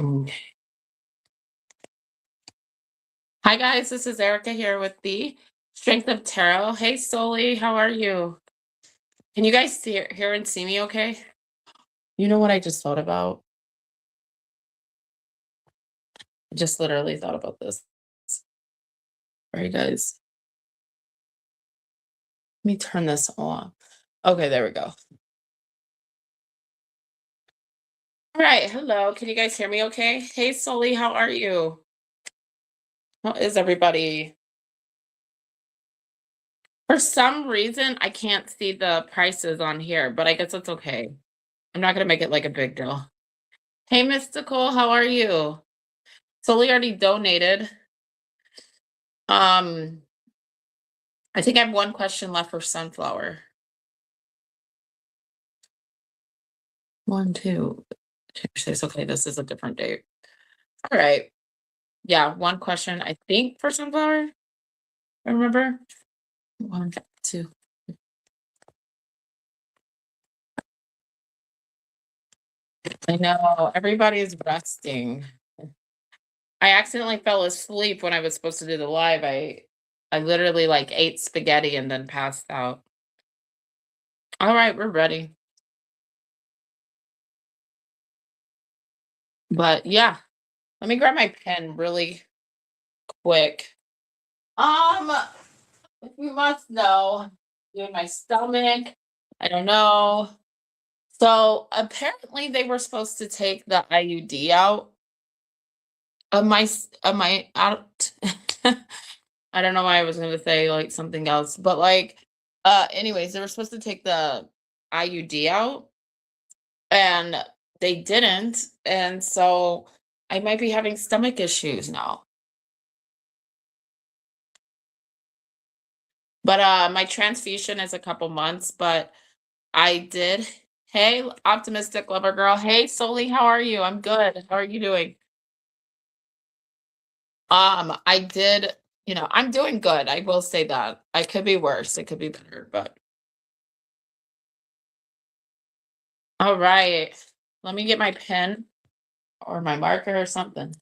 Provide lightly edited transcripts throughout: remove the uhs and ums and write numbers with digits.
Mm. Hi guys, this is Erica here with the Strength of Tarot. Hey Soli, how are you? Can you guys hear and see me okay? You know what I just thought about? I just literally thought about this. All right, guys. Let me turn this off. Okay, there we go. All right, hello. Can you guys hear me okay? Hey Soli, how are you? How is everybody? For some reason, I can't see the prices on here, but I guess it's okay. I'm not gonna make it like a big deal. Hey Mystical, how are you? Sully already donated. Um, I think I have one question left for Sunflower. One, two, six. Okay, this is a different date. All right. Yeah, one question, I think, for Sunflower. I remember. One, two. I know everybody's resting. I accidentally fell asleep when I was supposed to do the live. I literally like ate spaghetti and then passed out. All right, we're ready. But yeah, let me grab my pen really quick. If you must know, doing my stomach. I don't know. So apparently they were supposed to take the IUD out of my out. I don't know why I was gonna say like something else, but like anyways, they were supposed to take the IUD out and they didn't. And so I might be having stomach issues now. But my transfusion is a couple months, but I did. Hey, optimistic lover girl. Hey, Soli, how are you? I'm good. How are you doing? I did, I'm doing good. I will say that. I could be worse. It could be better, but all right. Let me get my pen or my marker or something.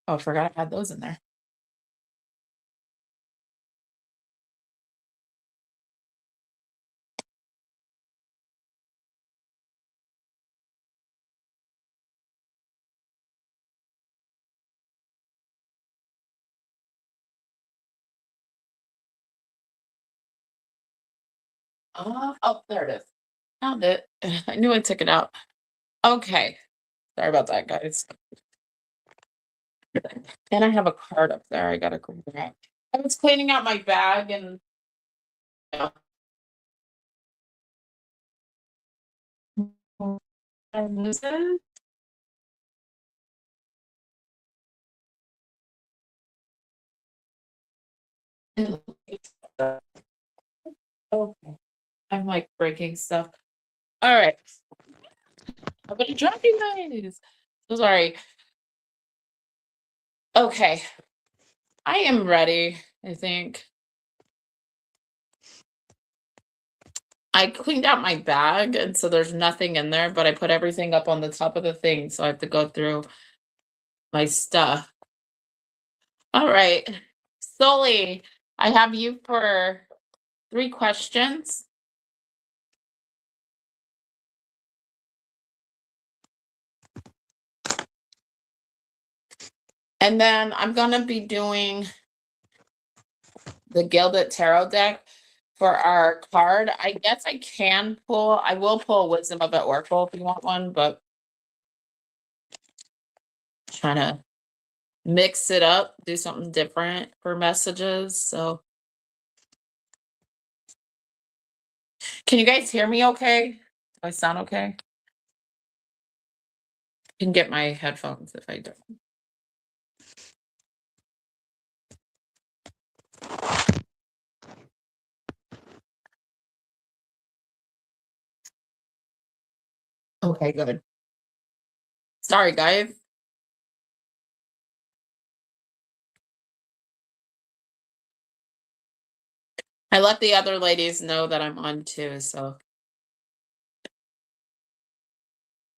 Oh, I forgot I had those in there. Oh, there it is. Found it. I knew I took it out. Okay. Sorry about that, guys. And I have a card up there I gotta grab. I was cleaning out my bag and I lose it. Okay. I'm like breaking stuff. All right. I'm gonna drop you guys. So sorry. Okay. I am ready, I think. I cleaned out my bag, and so there's nothing in there, but I put everything up on the top of the thing, so I have to go through my stuff. All right. Sully, I have you for 3 questions. And then I'm gonna be doing the Gilded Tarot deck for our card. I guess I will pull Wisdom of the Oracle if you want one, but trying to mix it up, do something different for messages. So can you guys hear me okay? Do I sound okay? I can get my headphones if I don't. Okay, good. Sorry, guys. I let the other ladies know that I'm on too, so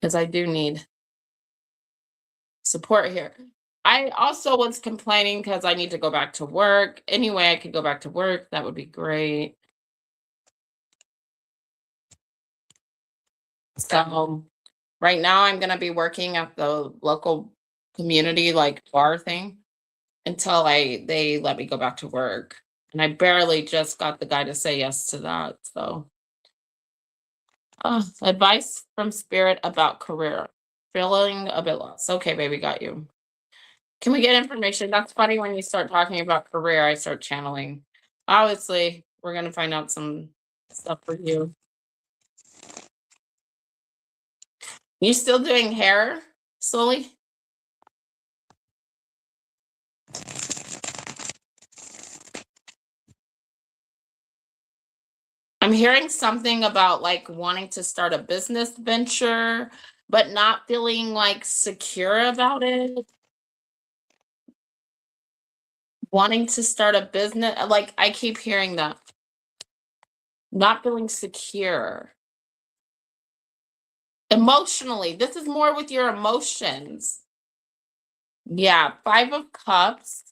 because I do need support here. I also was complaining because I need to go back to work. Anyway, I could go back to work. That would be great. So right now I'm gonna be working at the local community like bar thing until I they let me go back to work. And I barely just got the guy to say yes to that. So advice from spirit about career. Feeling a bit lost. Okay, baby, got you. Can we get information? That's funny when you start talking about career, I start channeling. Obviously, we're gonna find out some stuff for you. You still doing hair slowly? I'm hearing something about like wanting to start a business venture, but not feeling like secure about it. Wanting to start a business, like I keep hearing that. Not feeling secure. Emotionally, this is more with your emotions. Yeah, 5 of Cups.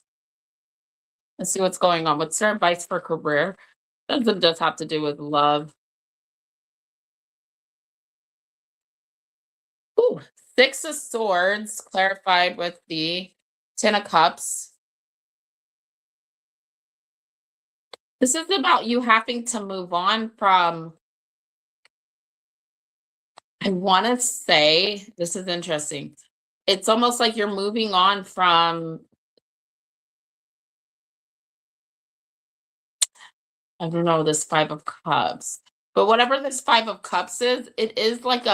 Let's see what's going on. What's their advice for career? Doesn't just have to do with love. Ooh, 6 of Swords clarified with the 10 of Cups. This is about you having to move on from, I want to say, this is interesting. It's almost like you're moving on from, I don't know, this 5 of Cups. But whatever this 5 of Cups is, it is like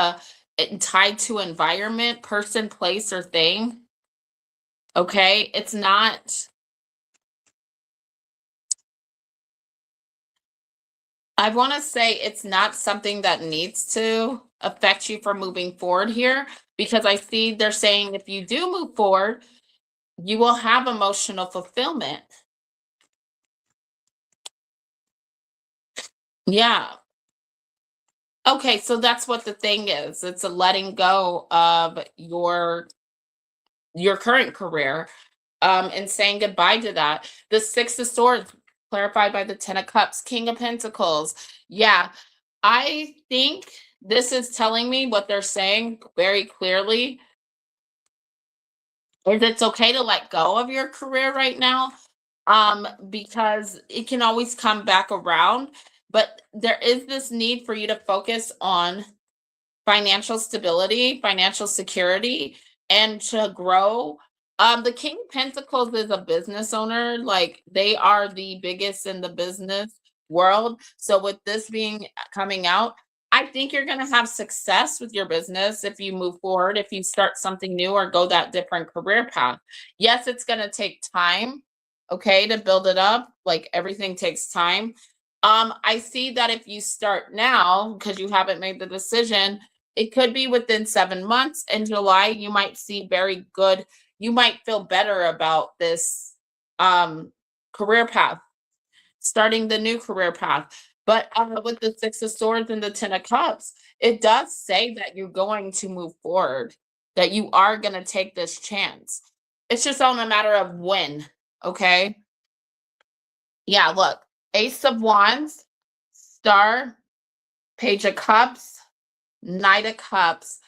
tied to environment, person, place, or thing. Okay? It's not, I want to say it's not something that needs to affect you from moving forward here because I see they're saying if you do move forward, you will have emotional fulfillment. Yeah. Okay, so that's what the thing is. It's a letting go of your current career, and saying goodbye to that. The 6 of Swords, clarified by the 10 of Cups, King of Pentacles. Yeah, I think this is telling me what they're saying very clearly is it's okay to let go of your career right now, because it can always come back around. But there is this need for you to focus on financial stability, financial security, and to grow. The King of Pentacles is a business owner, like they are the biggest in the business world. So with this being coming out, I think you're going to have success with your business if you move forward, if you start something new or go that different career path. Yes, it's going to take time, okay, to build it up. Like everything takes time. I see that if you start now because you haven't made the decision, it could be within 7 months. In July, you might see very good, you might feel better about this career path, starting the new career path. But with the 6 of Swords and the 10 of Cups, it does say that you're going to move forward, that you are going to take this chance. It's just on a matter of when, okay? Yeah, look, Ace of Wands, Star, Page of Cups, Knight of Cups.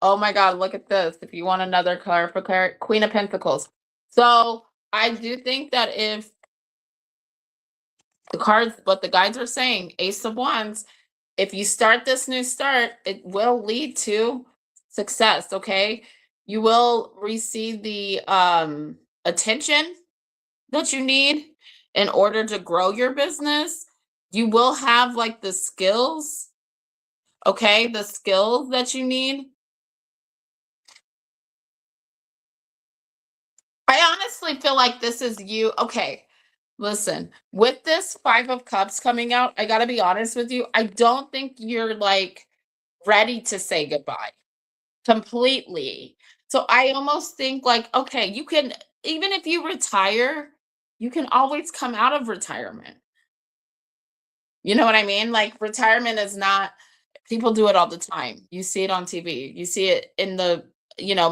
Oh my God, look at this. If you want another color for Queen of Pentacles. So I do think that if the cards, what the guides are saying, Ace of Wands, if you start this new start, it will lead to success, okay? You will receive the attention that you need in order to grow your business. You will have like the skills, okay? The skills that you need. I honestly feel like this is you. Okay, listen, with this 5 of Cups coming out, I gotta be honest with you. I don't think you're like ready to say goodbye completely. So I almost think like, okay, you can, even if you retire, you can always come out of retirement. You know what I mean? Like retirement is not, people do it all the time. You see it on TV. You see it in the,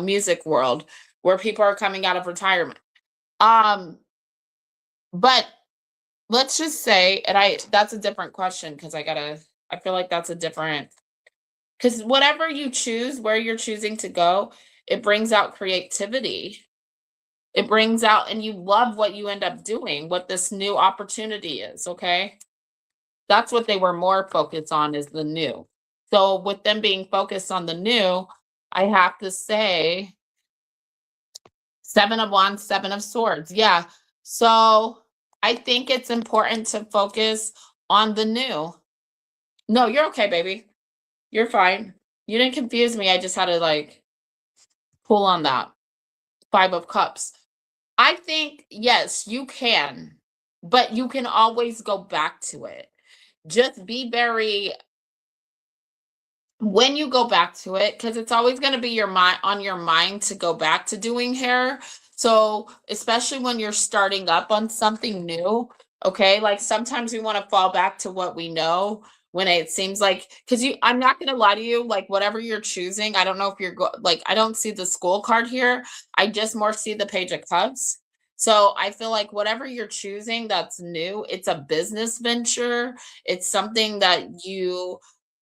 music world where people are coming out of retirement. Um, but let's just say, and that's a different question because I feel like that's a different, because whatever you choose, where you're choosing to go, it brings out creativity. It brings out, and you love what you end up doing, what this new opportunity is. Okay. That's what they were more focused on, is the new. So with them being focused on the new, I have to say 7 of Wands, 7 of Swords. Yeah. So I think it's important to focus on the new. No, you're okay, baby. You're fine. You didn't confuse me. I just had to like pull on that. 5 of Cups. I think, yes, you can, but you can always go back to it. Just be very, when you go back to it, because it's always going to be on your mind to go back to doing hair. So especially when you're starting up on something new, okay, like sometimes we want to fall back to what we know, when it seems like, because I'm not going to lie to you, like whatever you're choosing, I don't know if like, I don't see the school card here. I just more see the Page of Cups. So I feel like whatever you're choosing that's new, it's a business venture. It's something that you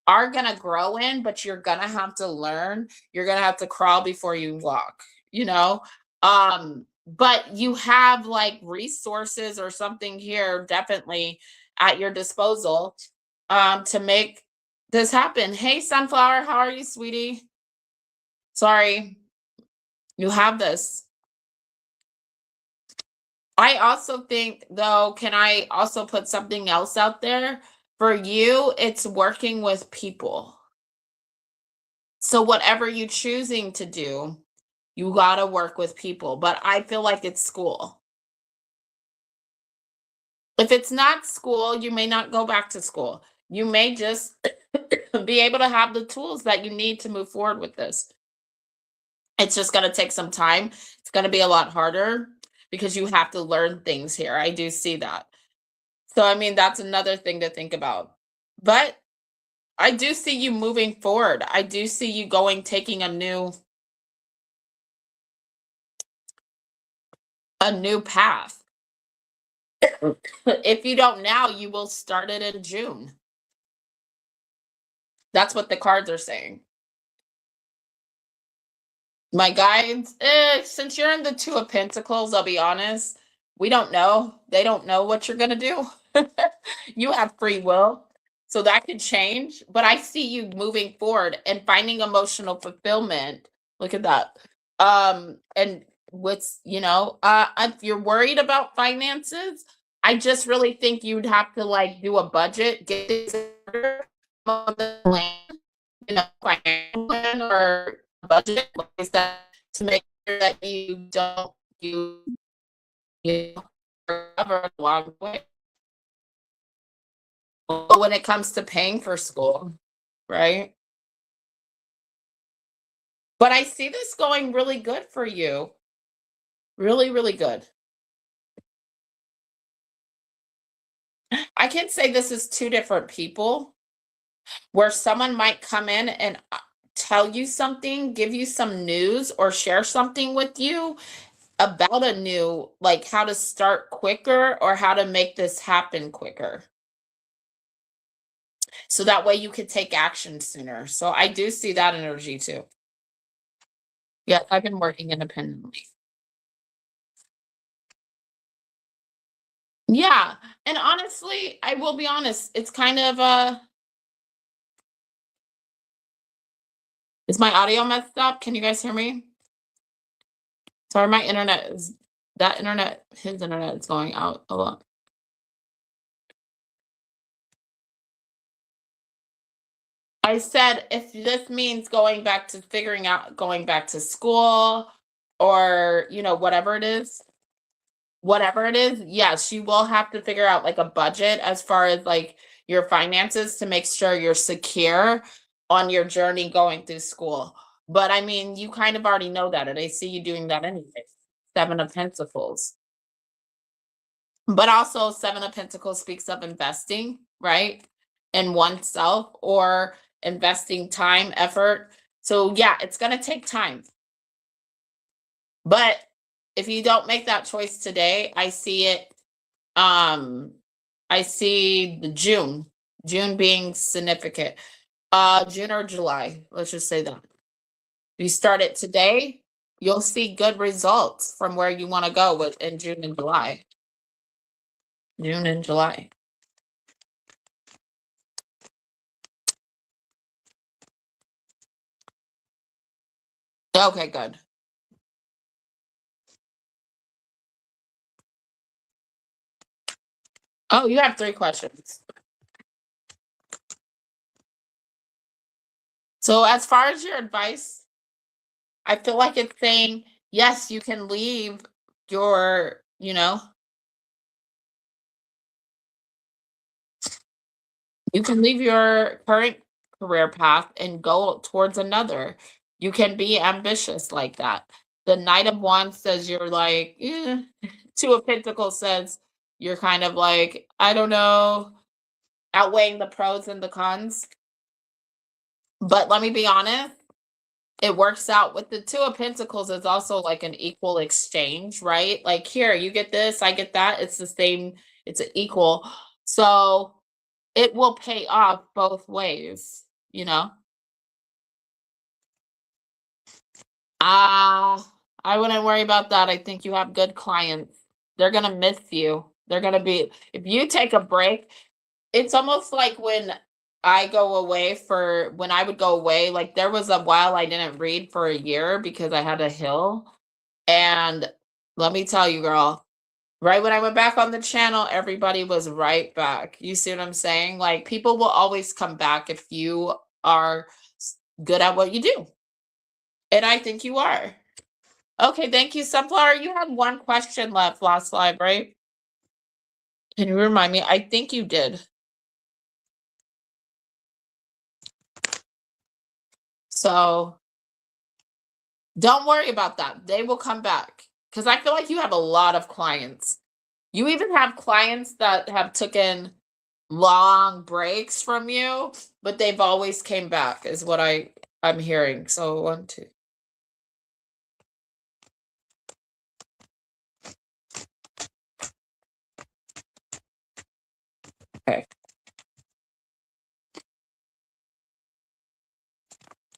are gonna grow in, but you're gonna have to learn. You're gonna have to crawl before you walk, you know? But you have like resources or something here definitely at your disposal to make this happen. Hey, Sunflower, how are you, sweetie? Sorry, you have this. I also think, though, can I also put something else out there? For you, it's working with people. So whatever you're choosing to do, you gotta work with people. But I feel like it's school. If it's not school, you may not go back to school. You may just be able to have the tools that you need to move forward with this. It's just gonna take some time. It's gonna be a lot harder because you have to learn things here. I do see that. So I mean, that's another thing to think about. But I do see you moving forward. I do see you taking a new path. If you don't now, you will start it in June. That's what the cards are saying. My guides, since you're in the 2 of Pentacles, I'll be honest, we don't know. They don't know what you're gonna do. You have free will, so that could change. But I see you moving forward and finding emotional fulfillment. Look at that. And if you're worried about finances, I just really think you'd have to like do a budget, get things in order, on the plan, financial plan or a budget, like that, to make sure that you don't you recover along the way. When it comes to paying for school, right? But I see this going really good for you. Really, really good. I can say this is 2 different people, where someone might come in and tell you something, give you some news, or share something with you about a new, like how to start quicker or how to make this happen quicker. So that way you could take action sooner. So I do see that energy too. Yeah, I've been working independently. Yeah. And honestly, I will be honest, it's kind of is my audio messed up? Can you guys hear me? Sorry, my internet is that internet, his internet is going out a lot. I said if this means going back to school, or whatever it is, yes, you will have to figure out like a budget as far as like your finances to make sure you're secure on your journey going through school. But I mean, you kind of already know that, and I see you doing that anyway. 7 of Pentacles. But also 7 of Pentacles speaks of investing. right? In oneself or investing time, effort. So yeah, it's going to take time. But if you don't make that choice today, I see it I see the June being significant. June or July, let's just say that. If you start it today, you'll see good results from where you want to go with in June and July. June and July. Okay, good. Oh, you have 3 questions. So as far as your advice, I feel like it's saying, yes, you can leave your, you can leave your current career path and go towards another. You can be ambitious like that. The Knight of Wands says you're like, Two of Pentacles says you're kind of like, I don't know, outweighing the pros and the cons. But let me be honest, it works out with the Two of Pentacles. It's also like an equal exchange, right? Like, here, you get this, I get that. It's the same, it's an equal. So it will pay off both ways, you know? I wouldn't worry about that. I think you have good clients. They're gonna miss you. They're gonna be, if you take a break, it's almost like when I go away for when I would go away, like there was a while I didn't read for a year because I had a hill. And let me tell you, girl, right when I went back on the channel, everybody was right back. You see what I'm saying? Like people will always come back if you are good at what you do. And I think you are. Okay, thank you, Sunflower. You had 1 question left last live, right? Can you remind me? I think you did. So don't worry about that. They will come back. Because I feel like you have a lot of clients. You even have clients that have taken long breaks from you, but they've always came back, is what I'm hearing. So 1, 2. Okay.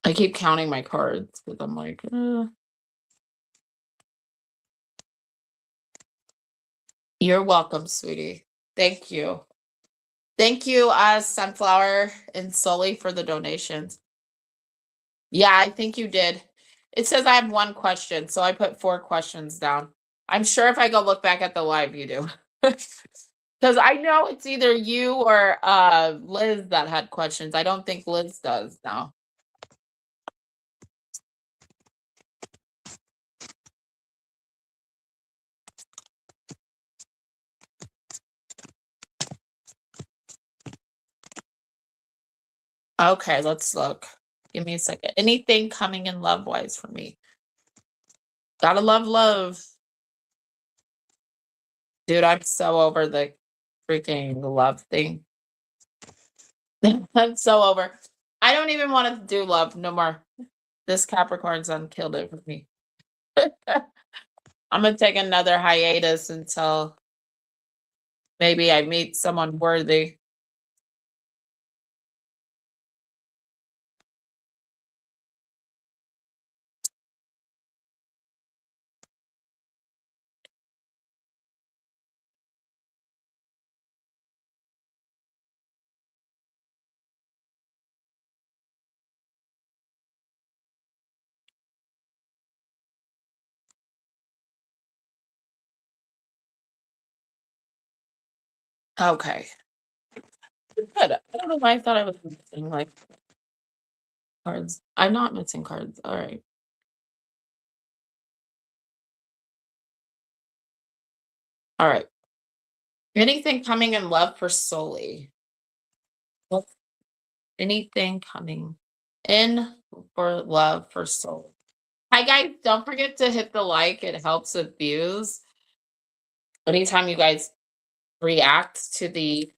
I keep counting my cards because I'm like, You're welcome, sweetie. Thank you. Thank you, Sunflower and Sully, for the donations. Yeah, I think you did. It says I have 1 question, so I put 4 questions down. I'm sure if I go look back at the live, you do. Because I know it's either you or Liz that had questions. I don't think Liz does now. Okay, let's look. Give me a second. Anything coming in love-wise for me? Gotta love. Dude, I'm so over the freaking love thing. I'm so over. I don't even want to do love no more. This Capricorn sun killed it for me. I'm gonna take another hiatus until maybe I meet someone worthy. Okay. Good. I don't know why I thought I was missing like cards. I'm not missing cards. All right. All right. Anything coming in love for Sully? Anything coming in for love for Sully? Hi guys, don't forget to hit the like. It helps with views. Anytime you guys react to the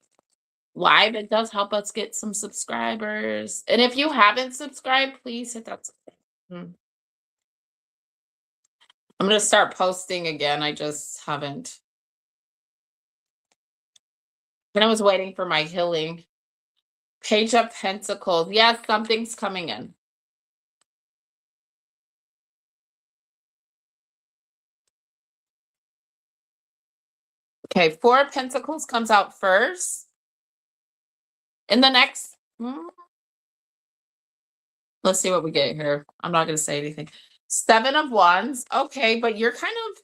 live. It does help us get some subscribers. And if you haven't subscribed, please hit that. Mm. I'm gonna start posting again. I just haven't. And I was waiting for my healing. Page of Pentacles. Yes, something's coming in. Okay, Four of Pentacles comes out first. In the next, let's see what we get here. I'm not going to say anything. Seven of Wands. Okay, but you're kind of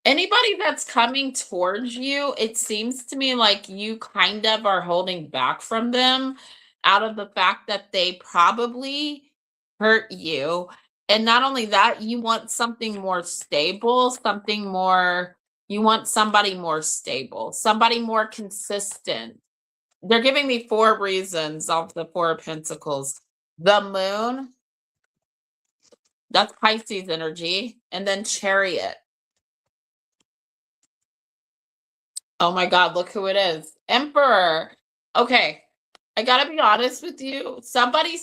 anybody that's coming towards you, it seems to me like you kind of are holding back from them out of the fact that they probably hurt you. And not only that, you want something more stable, something more, you want somebody more stable, somebody more consistent. They're giving me four reasons of the Four of Pentacles. The moon, that's Pisces energy, and then Chariot. Oh my God, look who it is. Emperor. Okay, I gotta be honest with you. Somebody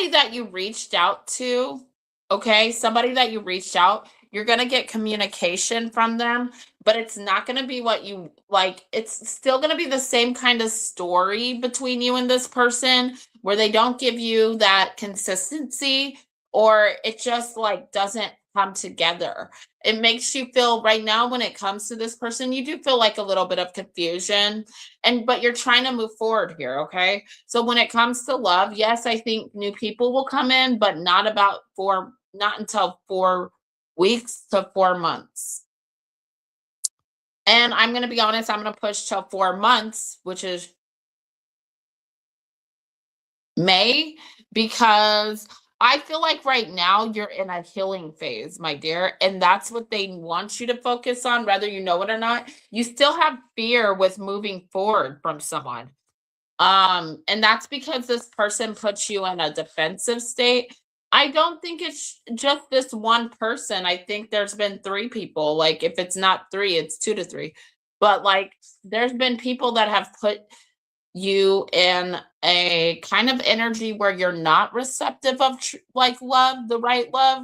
that you reached out to, okay? Somebody that you reached out, you're going to get communication from them, but it's not going to be what you like. It's still going to be the same kind of story between you and this person where they don't give you that consistency or it just like doesn't come together. It makes you feel right now when it comes to this person, you do feel like a little bit of confusion and but you're trying to move forward here, okay? So when it comes to love, yes, I think new people will come in, but not until 4 weeks to 4 months. And I'm going to be honest, I'm going to push till 4 months, which is May, because I feel like right now you're in a healing phase, my dear, and that's what they want you to focus on, whether you know it or not. You still have fear with moving forward from someone. And that's because this person puts you in a defensive state. I don't think it's just this one person. I think there's been three people. Like if it's not three, it's two to three. But like there's been people that have put you in a kind of energy where you're not receptive of like love, the right love,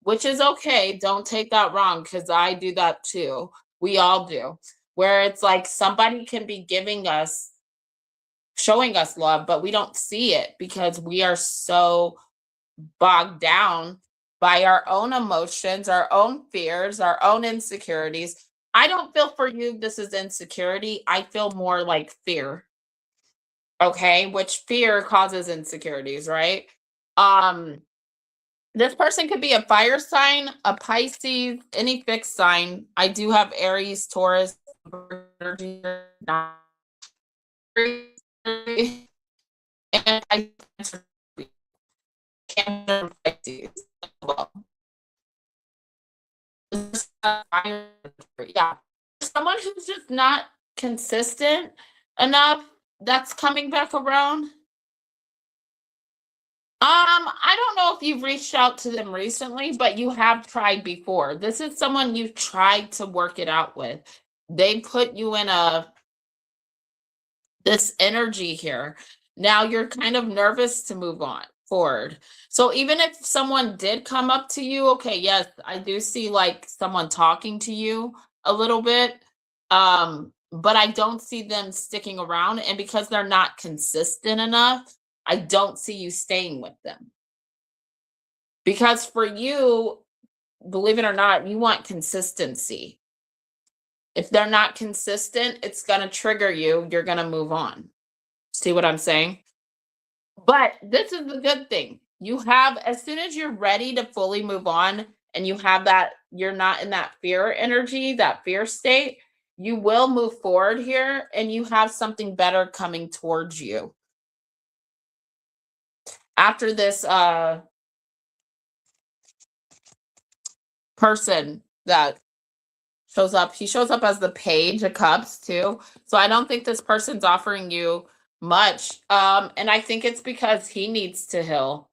which is okay. Don't take that wrong because I do that too. We all do. Where it's like somebody can be giving us showing us love, but we don't see it because we are so bogged down by our own emotions, our own fears, our own insecurities. I don't feel for you this is insecurity. I feel more like fear. Okay, which fear causes insecurities, right? Um this person could be a fire sign, a Pisces, any fixed sign. I do have Aries, Taurus, energy, and I Cancer Pisces as well. Yeah. Someone who's just not consistent enough that's coming back around. I don't know if you've reached out to them recently, but you have tried before. This is someone you've tried to work it out with. They put you in a this energy here. Now you're kind of nervous to move on forward. So even if someone did come up to you, okay, yes, I do see like someone talking to you a little bit. But I don't see them sticking around and because they're not consistent enough, I don't see you staying with them. Because for you, believe it or not, you want consistency. If they're not consistent, it's going to trigger you. You're going to move on. See what I'm saying? But this is the good thing. You have, as soon as you're ready to fully move on and you have that, you're not in that fear energy, that fear state, you will move forward here and you have something better coming towards you. After this person that shows up, he shows up as the Page of Cups too. So I don't think this person's offering you much. And I think it's because he needs to heal.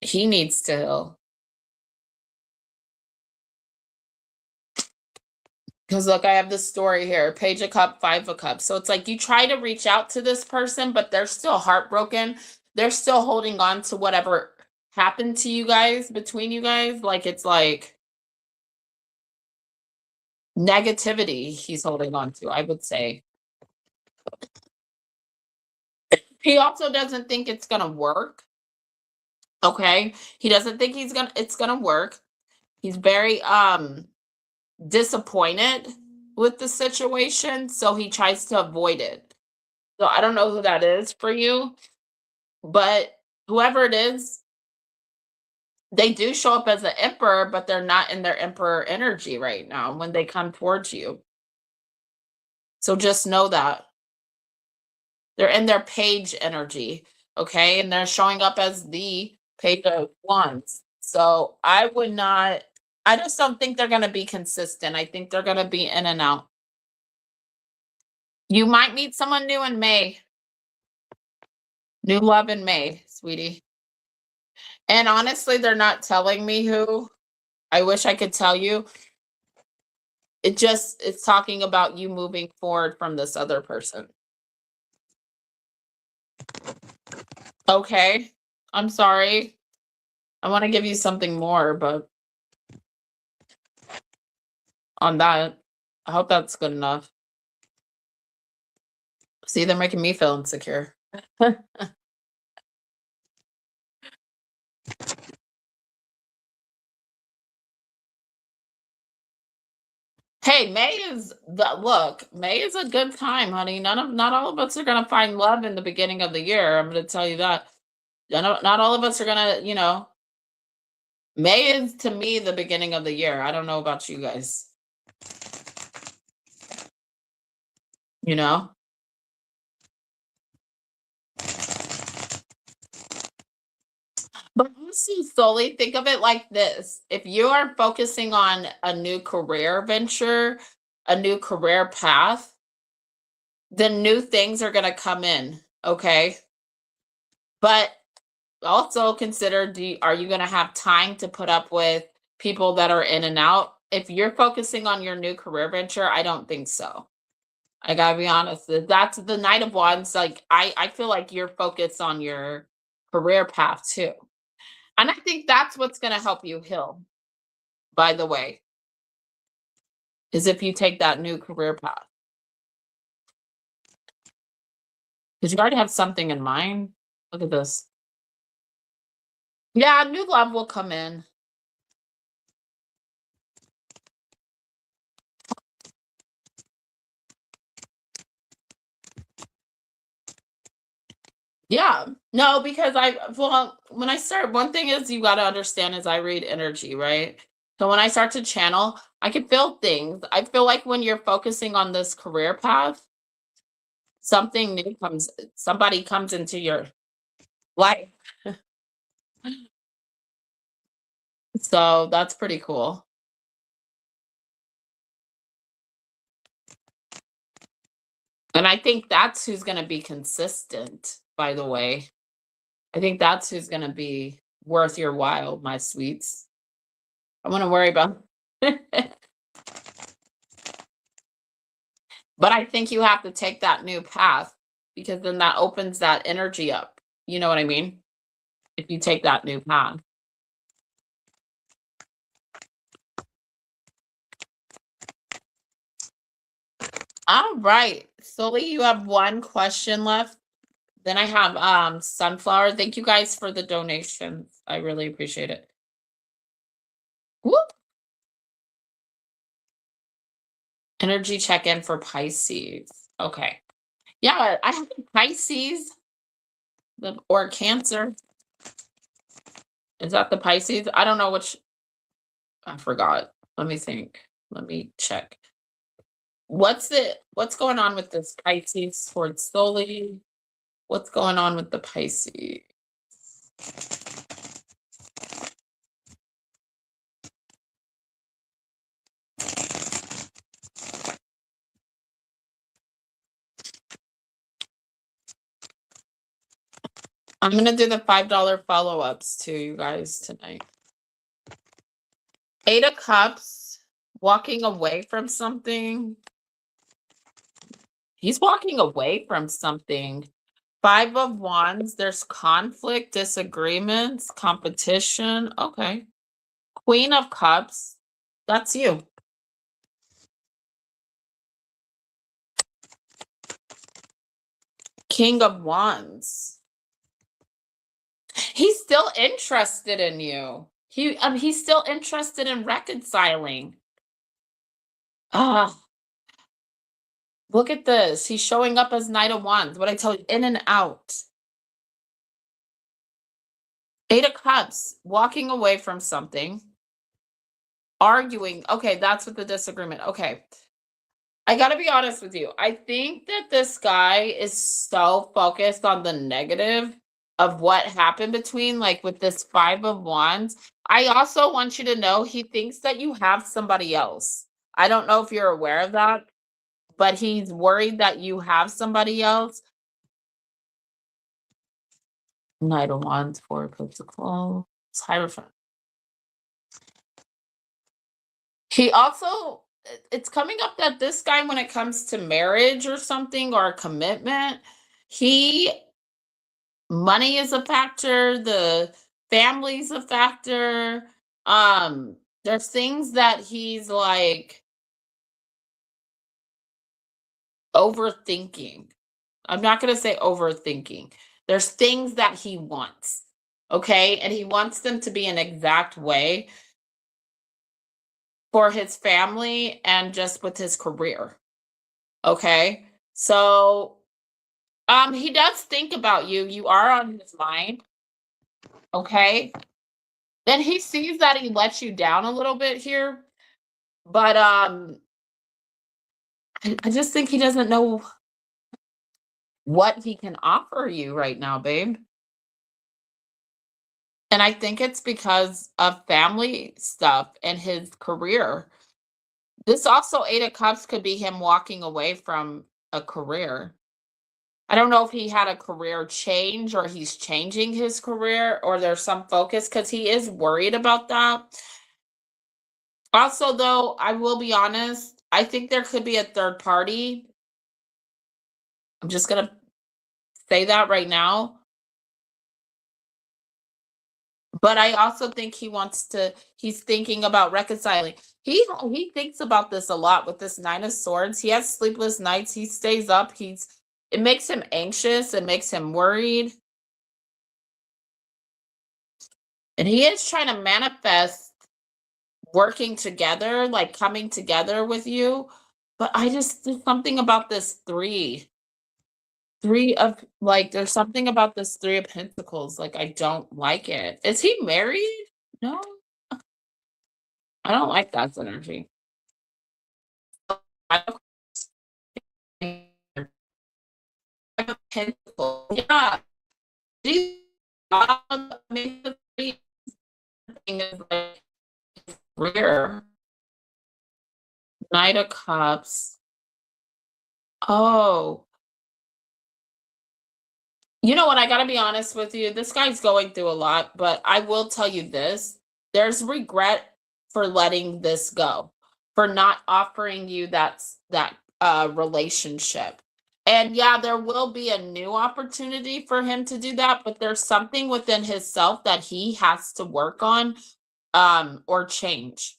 He needs to heal. Because look, I have this story here, Page of Cup, Five of Cups. So it's like you try to reach out to this person, but they're still heartbroken. They're still holding on to whatever happened to you guys, between you guys. Like it's like negativity he's holding on to, I would say. He also doesn't think it's gonna work. Okay. He doesn't think it's gonna work. He's very disappointed with the situation, so he tries to avoid it. So I don't know who that is for you, but whoever it is, they do show up as an emperor, but they're not in their emperor energy right now when they come towards you. So just know that they're in their page energy, okay? And they're showing up as the page of wands. So I would not, I just don't think they're going to be consistent. I think they're going to be in and out. You might meet someone new in May. New love in May, sweetie. And honestly, they're not telling me who. I wish I could tell you. It's talking about you moving forward from this other person. Okay. I'm sorry. I want to give you something more, but on that, I hope that's good enough. See, they're making me feel insecure. Hey, May is a good time, honey. Not all of us are gonna find love in the beginning of the year. I'm gonna tell you that. Not all of us are gonna, May is to me the beginning of the year. I don't know about you guys. You know? But also solely think of it like this. If you are focusing on a new career venture, a new career path, then new things are gonna come in. Okay. But also consider are you going to have time to put up with people that are in and out? If you're focusing on your new career venture, I don't think so. I gotta be honest. That's the Knight of Wands. Like I feel like you're focused on your career path too. And I think that's what's gonna help you heal, by the way, is if you take that new career path. Because you already have something in mind. Look at this. Yeah, new love will come in. Yeah. No, because when I start, one thing is you got to understand is I read energy, right? So when I start to channel, I can feel things. I feel like when you're focusing on this career path, somebody comes into your life. So that's pretty cool. And I think that's who's going to be consistent, by the way. I think that's who's going to be worth your while, my sweets. I want to worry about. But I think you have to take that new path because then that opens that energy up. You know what I mean? If you take that new path. All right. Sully, you have one question left. Then I have Sunflower. Thank you guys for the donations. I really appreciate it. Whoop. Energy check-in for Pisces. Okay. Yeah, I have Pisces or Cancer. Is that the Pisces? I don't know which. I forgot. Let me think. Let me check. What's going on with this Pisces towards Sully? What's going on with the Pisces? I'm going to do the $5 follow-ups to you guys tonight. 8 of Cups, walking away from something. He's walking away from something. 5 of Wands, there's conflict, disagreements, competition. Okay. Queen of Cups, that's you. King of Wands. He's still interested in you. He's still interested in reconciling. Ah, look at this. He's showing up as Knight of Wands. What I tell you, in and out. 8 of Cups, walking away from something. Arguing. Okay, that's what the disagreement. Okay. I gotta be honest with you. I think that this guy is so focused on the negative of what happened between, like, with this 5 of Wands. I also want you to know he thinks that you have somebody else. I don't know if you're aware of that, but he's worried that you have somebody else. Knight of Wands, 4 of Pentacles, Hierophant. He also, it's coming up that this guy, when it comes to marriage or something or a commitment, he money is a factor, the family's a factor. There's things that he's like overthinking. I'm not going to say overthinking. There's things that he wants. Okay? And he wants them to be an exact way for his family and just with his career. Okay? So he does think about you. You are on his mind. Okay? Then he sees that he lets you down a little bit here, but I just think he doesn't know what he can offer you right now, babe. And I think it's because of family stuff and his career. This also 8 of Cups could be him walking away from a career. I don't know if he had a career change or he's changing his career or there's some focus because he is worried about that. Also, though, I will be honest, I think there could be a third party. I'm just going to say that right now. But I also think he's thinking about reconciling. He thinks about this a lot with this 9 of Swords. He has sleepless nights. He stays up. It makes him anxious. It makes him worried. And he is trying to manifest working together, like coming together with you. But there's something about this 3. 3 of, like, there's something about this 3 of Pentacles, like, I don't like it. Is he married? No? I don't like that energy. I have a Pentacle. Yeah. These, I mean, the 3 thing is, like, rare. Knight of Cups. Oh. You know what? I gotta be honest with you. This guy's going through a lot, but I will tell you this. There's regret for letting this go, for not offering you that relationship. And yeah, there will be a new opportunity for him to do that, but there's something within himself that he has to work on or change.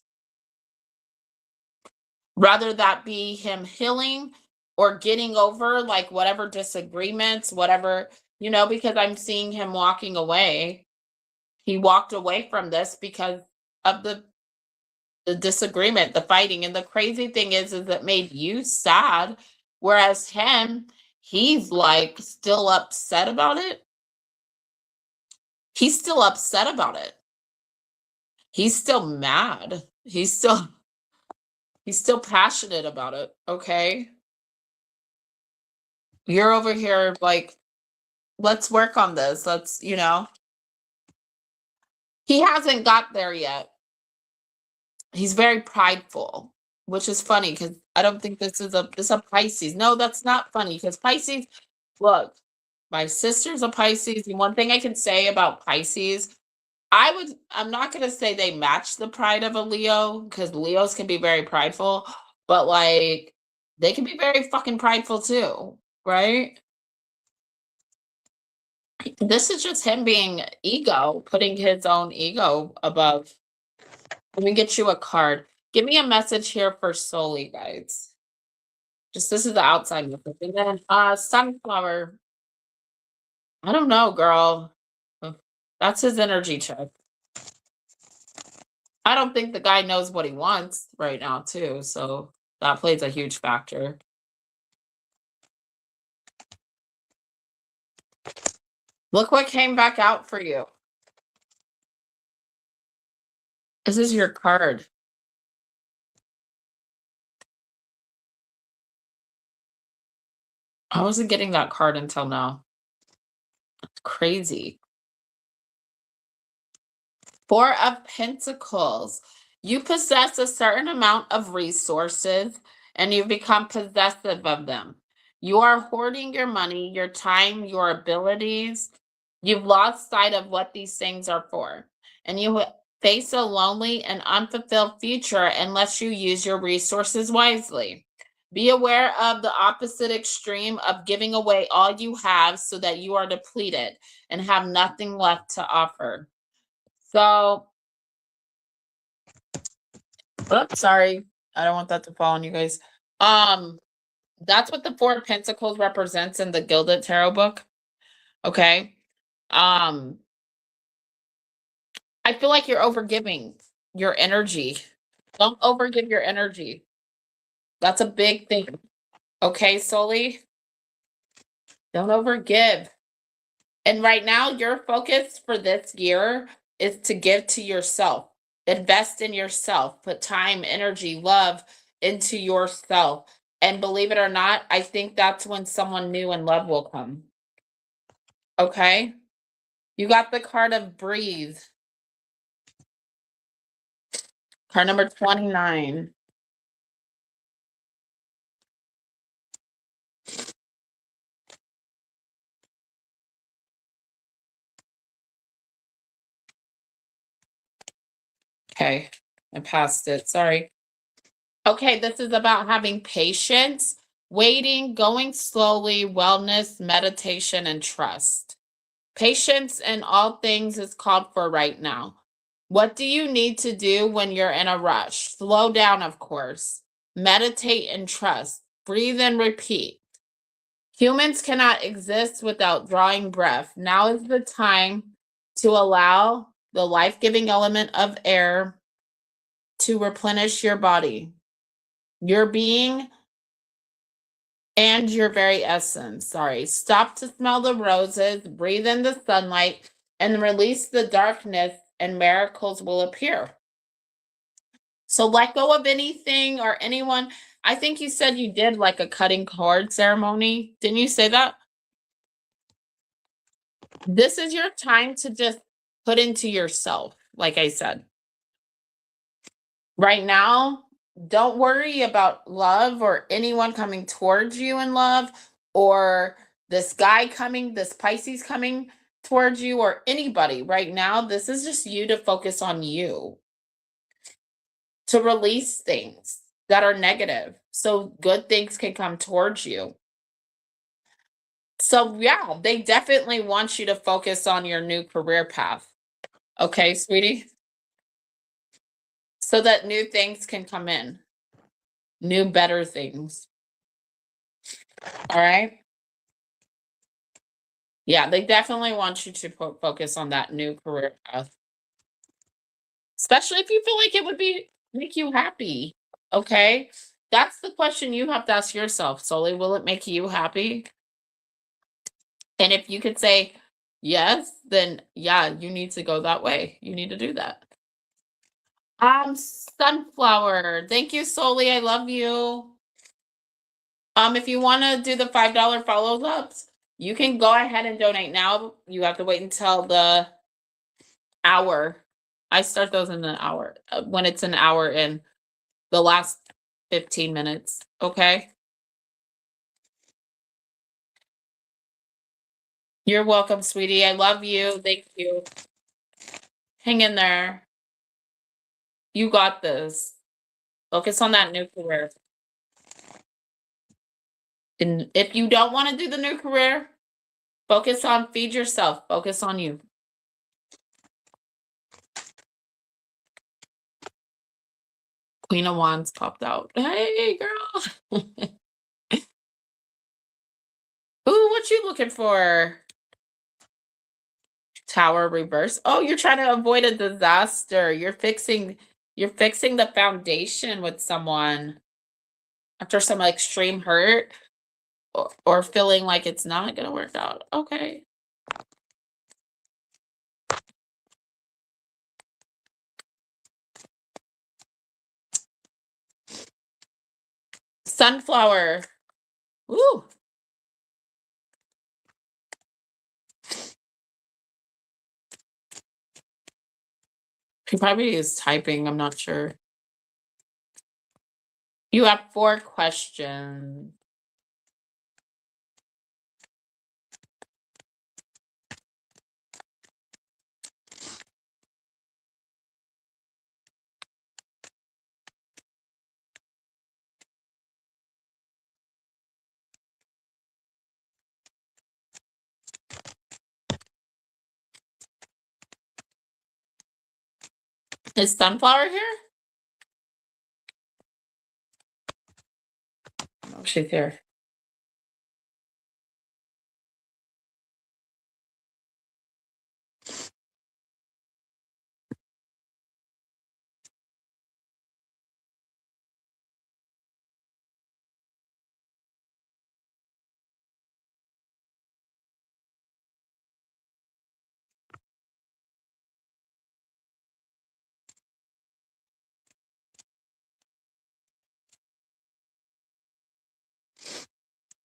Rather that be him healing or getting over like whatever disagreements, whatever, because I'm seeing him walking away. He walked away from this because of the disagreement, the fighting. And the crazy thing is it made you sad. Whereas him, he's like still upset about it. He's still upset about it. He's still mad. He's still passionate about it. Okay. You're over here like, let's work on this. He hasn't got there yet. He's very prideful, which is funny because I don't think this is a Pisces. No, that's not funny because Pisces, look, my sister's a Pisces. And one thing I can say about Pisces, I'm not gonna say they match the pride of a Leo, because Leos can be very prideful, but, like, they can be very fucking prideful too, right? This is just him being ego, putting his own ego above. Let me get you a card. Give me a message here for Soli, guys. Just this is the outside message. And then Sunflower. I don't know, girl. That's his energy check. I don't think the guy knows what he wants right now, too. So that plays a huge factor. Look what came back out for you. This is your card. I wasn't getting that card until now. It's crazy. Four of Pentacles. You possess a certain amount of resources and you've become possessive of them. You are hoarding your money, your time, your abilities. You've lost sight of what these things are for. And you face a lonely and unfulfilled future unless you use your resources wisely. Be aware of the opposite extreme of giving away all you have so that you are depleted and have nothing left to offer. So, oops, sorry. I don't want that to fall on you guys. Um, that's what the Four of Pentacles represents in the Gilded Tarot book. Okay. Um, I feel like you're overgiving your energy. Don't overgive your energy. That's a big thing. Okay, Soli? Don't overgive. And right now, your focus for this year is to give to yourself. Invest in yourself. Put time, energy, love into yourself. And believe it or not, I think that's when someone new in love will come. Okay? You got the card of Breathe. Card number 29. Okay, I passed it. Sorry. Okay, this is about having patience, waiting, going slowly, wellness, meditation, and trust. Patience in all things is called for right now. What do you need to do when you're in a rush? Slow down, of course. Meditate and trust. Breathe and repeat. Humans cannot exist without drawing breath. Now is the time to allow the life giving element of air to replenish your body, your being, and your very essence. Sorry. Stop to smell the roses, breathe in the sunlight, and release the darkness, and miracles will appear. So let go of anything or anyone. I think you said you did like a cutting cord ceremony. Didn't you say that? This is your time to just put into yourself, like I said. Right now, don't worry about love or anyone coming towards you in love or this guy coming, this Pisces coming towards you or anybody. Right now, this is just you to focus on you, to release things that are negative so good things can come towards you. So, yeah, they definitely want you to focus on your new career path. Okay, sweetie? So that new things can come in, new, better things. All right. Yeah, they definitely want you to focus on that new career path, especially if you feel like it would be make you happy. Okay. That's the question you have to ask yourself, Soli. Will it make you happy? And if you could say yes, then yeah, you need to go that way. You need to do that. Sunflower. Thank you, Soli. I love you. If you want to do the $5 follow-ups, you can go ahead and donate now. You have to wait until the hour. I start those in an hour when it's an hour in the last 15 minutes. Okay. You're welcome, sweetie. I love you. Thank you. Hang in there. You got this. Focus on that new career. And if you don't want to do the new career, focus on feed yourself. Focus on you. Queen of Wands popped out. Hey, girl. Ooh, what you looking for? Tower reverse. Oh, you're trying to avoid a disaster. You're fixing the foundation with someone after some extreme hurt or feeling like it's not gonna work out. Okay. Sunflower. Ooh. He probably is typing. I'm not sure. You have 4 questions. Is Sunflower here? Oh, she's here.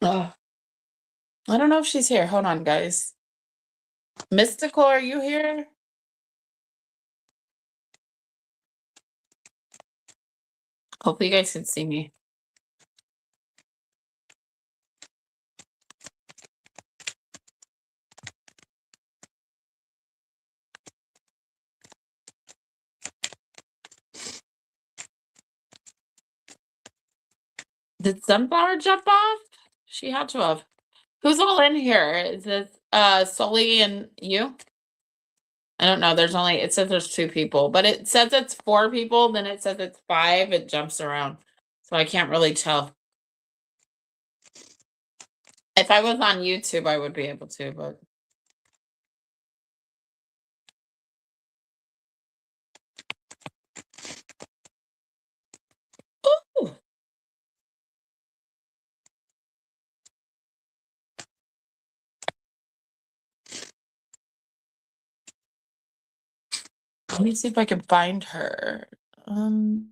Oh, I don't know if she's here. Hold on, guys. Mystical, are you here? Hopefully you guys can see me. Did Sunflower jump off? She had to have. Who's all in here? Is it Sully and you? I don't know. It says there's 2 people, but it says it's 4 people, then it says it's 5. It jumps around. So I can't really tell. If I was on YouTube, I would be able to, but ooh. Let me see if I can find her. Um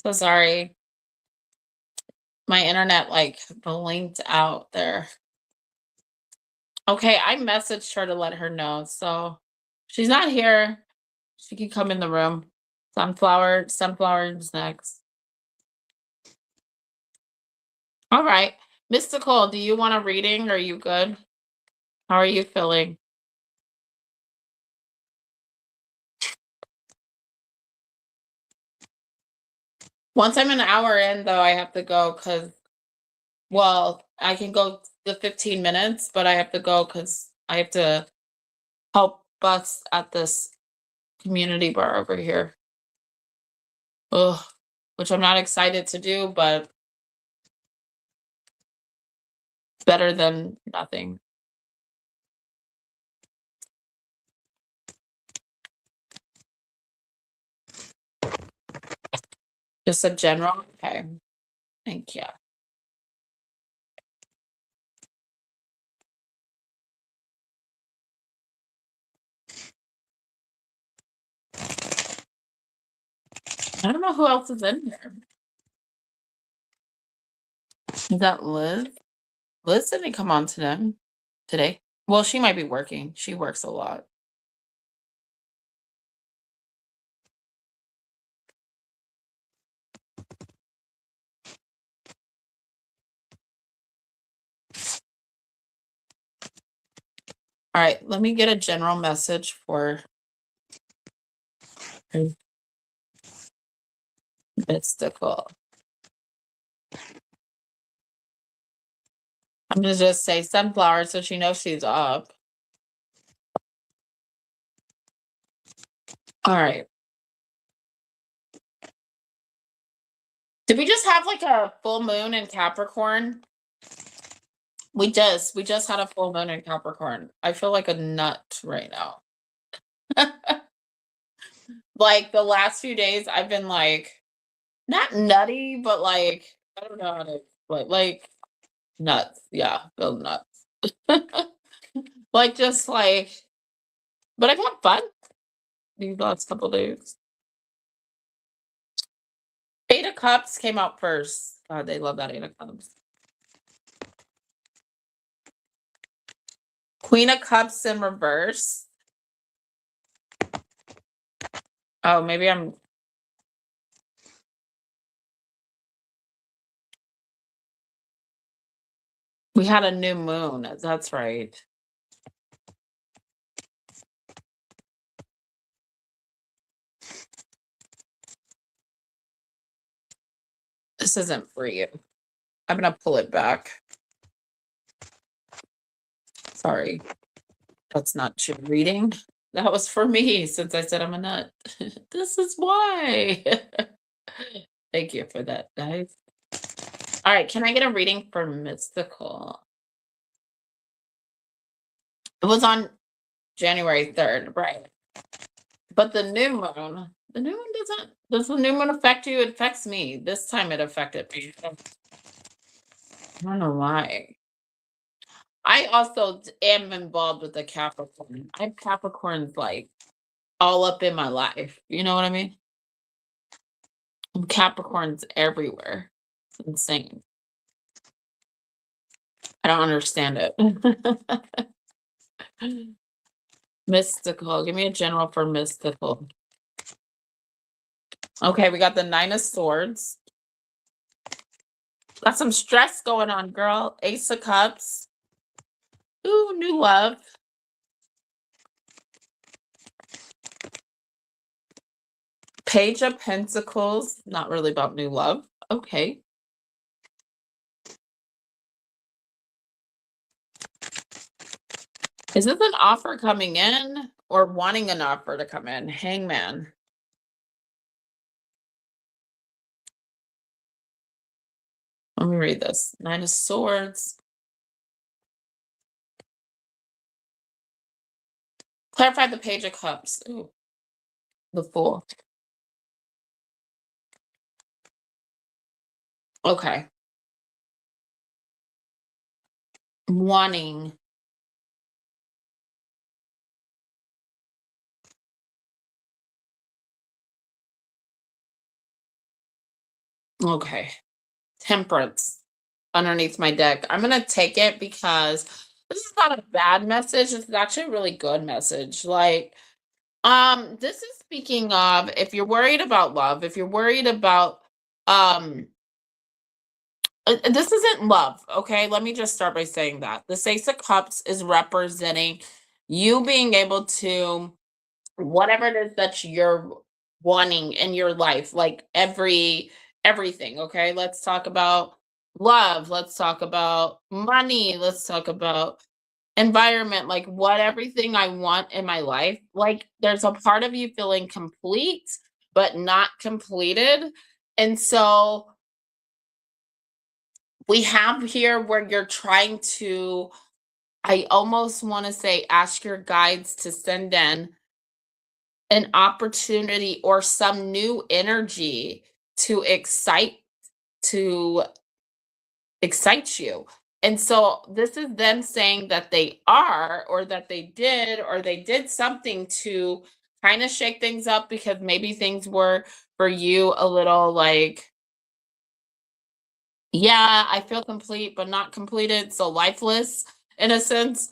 So sorry. My internet like blinked out there. Okay, I messaged her to let her know. So she's not here. She can come in the room. Sunflower is next. All right. Mystical, do you want a reading? Are you good? How are you feeling? Once I'm an hour in, though, I have to go because, well, I can go the 15 minutes, but I have to go because I have to help us at this community bar over here. Ugh, which I'm not excited to do, but better than nothing. Just a general? Okay. Thank you. I don't know who else is in here. Is that Liz? Liz didn't come on today. Well, she might be working. She works a lot. All right, let me get a general message for Mystical. I'm gonna just say sunflower so she knows she's up. All right. Did we just have like a full moon in Capricorn? We just had a full moon in Capricorn. I feel like a nut right now. Like the last few days I've been like not nutty, but like I don't know how to like nuts. Yeah, feel nuts. Like just like but I've had fun these last couple days. Eight of Cups came out first. God, they love that Eight of Cups. Queen of Cups in reverse. Oh, maybe I'm. We had a new moon. That's right. This isn't for you. I'm gonna pull it back. Sorry. That's not your reading. That was for me since I said I'm a nut. This is why. Thank you for that, guys. All right, can I get a reading for Mystical? It was on January 3rd, right? But the new moon does the new moon affect you? It affects me. This time it affected me. I don't know why. I also am involved with the Capricorn. I have Capricorns like all up in my life. You know what I mean? Capricorns everywhere. It's insane. I don't understand it. Mystical. Give me a general for Mystical. Okay, we got the Nine of Swords. Got some stress going on, girl. Ace of Cups. Ooh, new love. Page of Pentacles. Not really about new love. Okay. Is this an offer coming in or wanting an offer to come in? Hangman. Let me read this. Nine of Swords. Clarify the Page of Cups. Ooh, the Fool. Okay. Wanting. Okay. Temperance underneath my deck. I'm gonna take it because this is not a bad message. This is actually a really good message. Like, this is speaking of if you're worried about love, if you're worried about um this isn't love, okay? Let me just start by saying that. The Ace of Cups is representing you being able to whatever it is that you're wanting in your life, like everything, okay? Let's talk about love, let's talk about money, let's talk about environment, like what everything I want in my life. Like there's a part of you feeling complete but not completed. And so we have here where you're trying to, I almost want to say, ask your guides to send in an opportunity or some new energy to to excite you. And so this is them saying that they are or that they did or they did something to kind of shake things up because maybe things were for you a little like, yeah, I feel complete but not completed, so lifeless in a sense.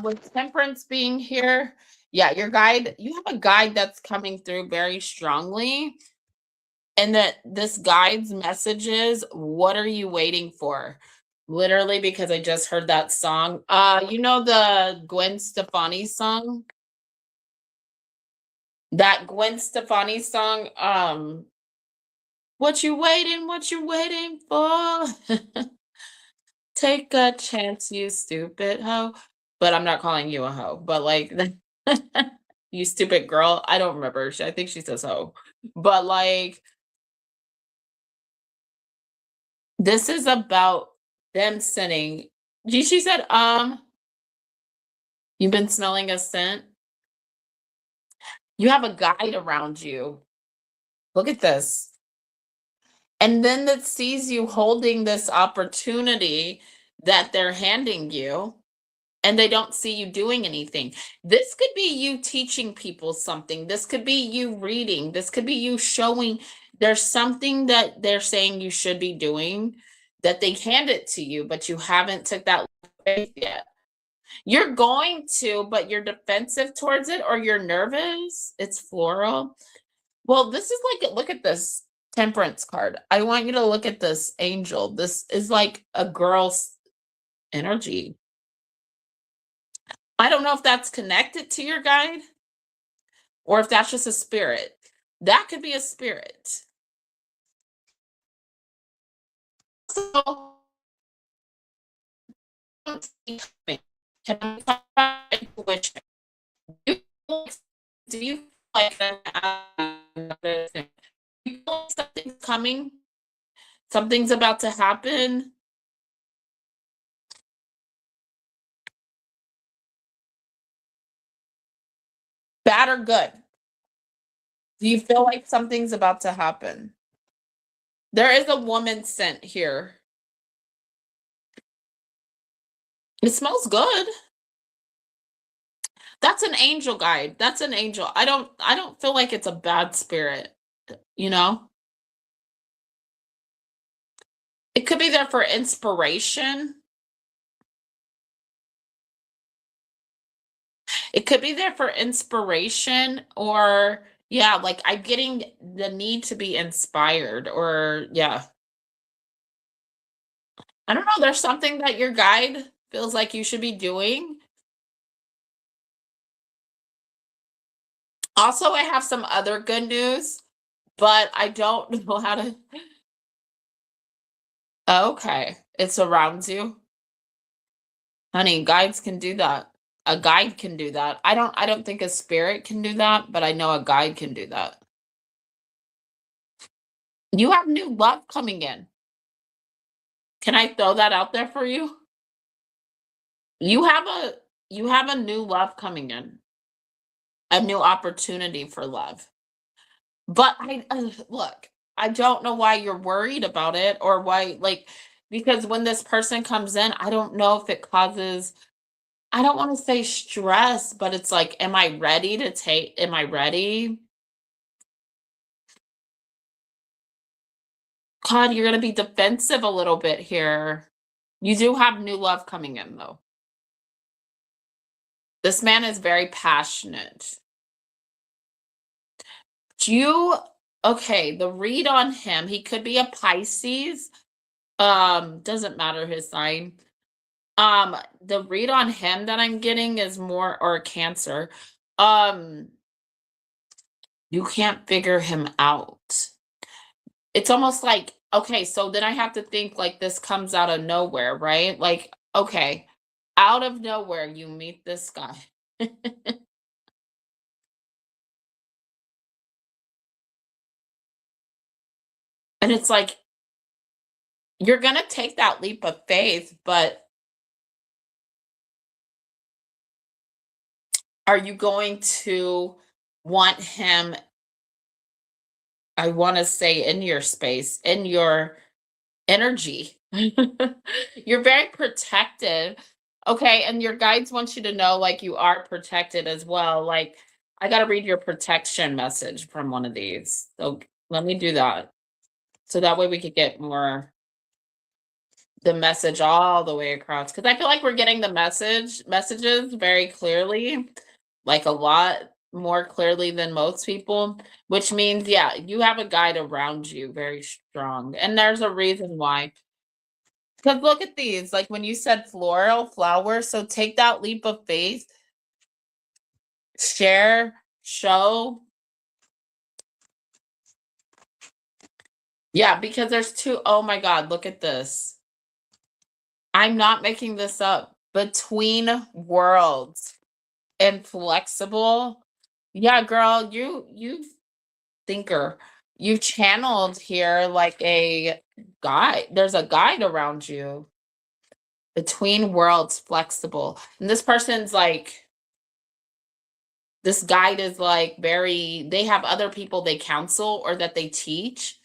With temperance being here, yeah, your guide, you have a guide that's coming through very strongly. And that this guide's message is, what are you waiting for? Literally, because I just heard that song. You know the Gwen Stefani song? That Gwen Stefani song, what you waiting for? Take a chance, you stupid hoe. But I'm not calling you a hoe, but like you stupid girl. I don't remember. I think she says hoe. But like this is about them sending. She said, you've been smelling a scent. You have a guide around you. Look at this. And then that sees you holding this opportunity that they're handing you, and they don't see you doing anything. This could be you teaching people something. This could be you reading. This could be you showing there's something that they're saying you should be doing that they hand it to you, but you haven't took that faith yet. You're going to, but you're defensive towards it or you're nervous. It's floral. Well, this is like, look at this temperance card. I want you to look at this angel. This is like a girl's energy. I don't know if that's connected to your guide or if that's just a spirit. That could be a spirit. So, can I talk about intuition? Do you do you like you feel like something's coming? Something's about to happen? Bad or good? Do you feel like something's about to happen? There is a woman scent here. It smells good. That's an angel guide. That's an angel. I don't feel like it's a bad spirit, you know? It could be there for inspiration. It could be there for inspiration or yeah, like I'm getting the need to be inspired or yeah. I don't know, there's something that your guide feels like you should be doing. Also, I have some other good news, but I don't know how to. Okay, it surrounds you. Honey, guides can do that. A guide can do that. I don't think a spirit can do that, but I know a guide can do that. You have new love coming in. Can I throw that out there for you? You have a you have a new love coming in. A new opportunity for love. But I look, I don't know why you're worried about it or why like because when this person comes in, I don't know if it causes I don't want to say stress, but it's like am I ready? God, you're gonna be defensive a little bit here. You do have new love coming in, though. This man is very passionate. Do you okay, the read on him, he could be a Pisces, doesn't matter his sign. The read on him that I'm getting is more or a Cancer. Um, you can't figure him out. It's almost like, okay, so then I have to think like this comes out of nowhere, right? Like, okay, out of nowhere, you meet this guy. And it's like, you're going to take that leap of faith, but are you going to want him, I want to say, in your space, in your energy? You're very protective. Okay, and your guides want you to know like you are protected as well. Like I got to read your protection message from one of these. So let me do that. So that way we could get more the message all the way across cuz I feel like we're getting the messages very clearly, like a lot more clearly than most people, which means yeah, you have a guide around you very strong. And there's a reason why. Because look at these, like when you said floral, flower, so take that leap of faith, share, show. Yeah, because there's two, oh my God, look at this. I'm not making this up. Between worlds and flexible. Yeah, girl, you thinker. You channeled here like a guide. There's a guide around you. Between worlds, flexible. And this person's like this guide is like very they have other people they counsel or that they teach.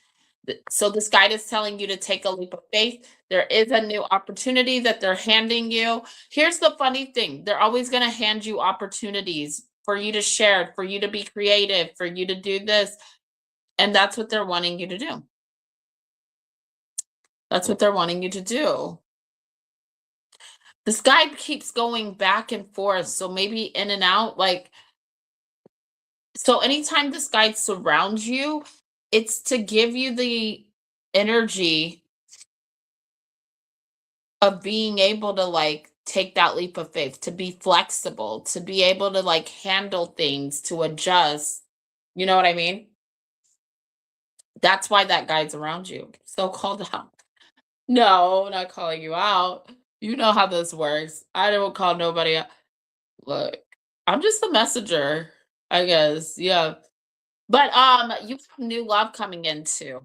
So this guide is telling you to take a leap of faith. There is a new opportunity that they're handing you. Here's the funny thing, they're always going to hand you opportunities for you to share, for you to be creative, for you to do this, and that's what they're wanting you to do. That's what they're wanting you to do. This guide keeps going back and forth, so maybe in and out, like so anytime this guide surrounds you, it's to give you the energy of being able to like take that leap of faith, to be flexible, to be able to like handle things, to adjust. You know what I mean? That's why that guide's around you. So called out. No, not calling you out. You know how this works. I don't call nobody out. Look, I'm just a messenger, I guess. Yeah. But you have new love coming in too.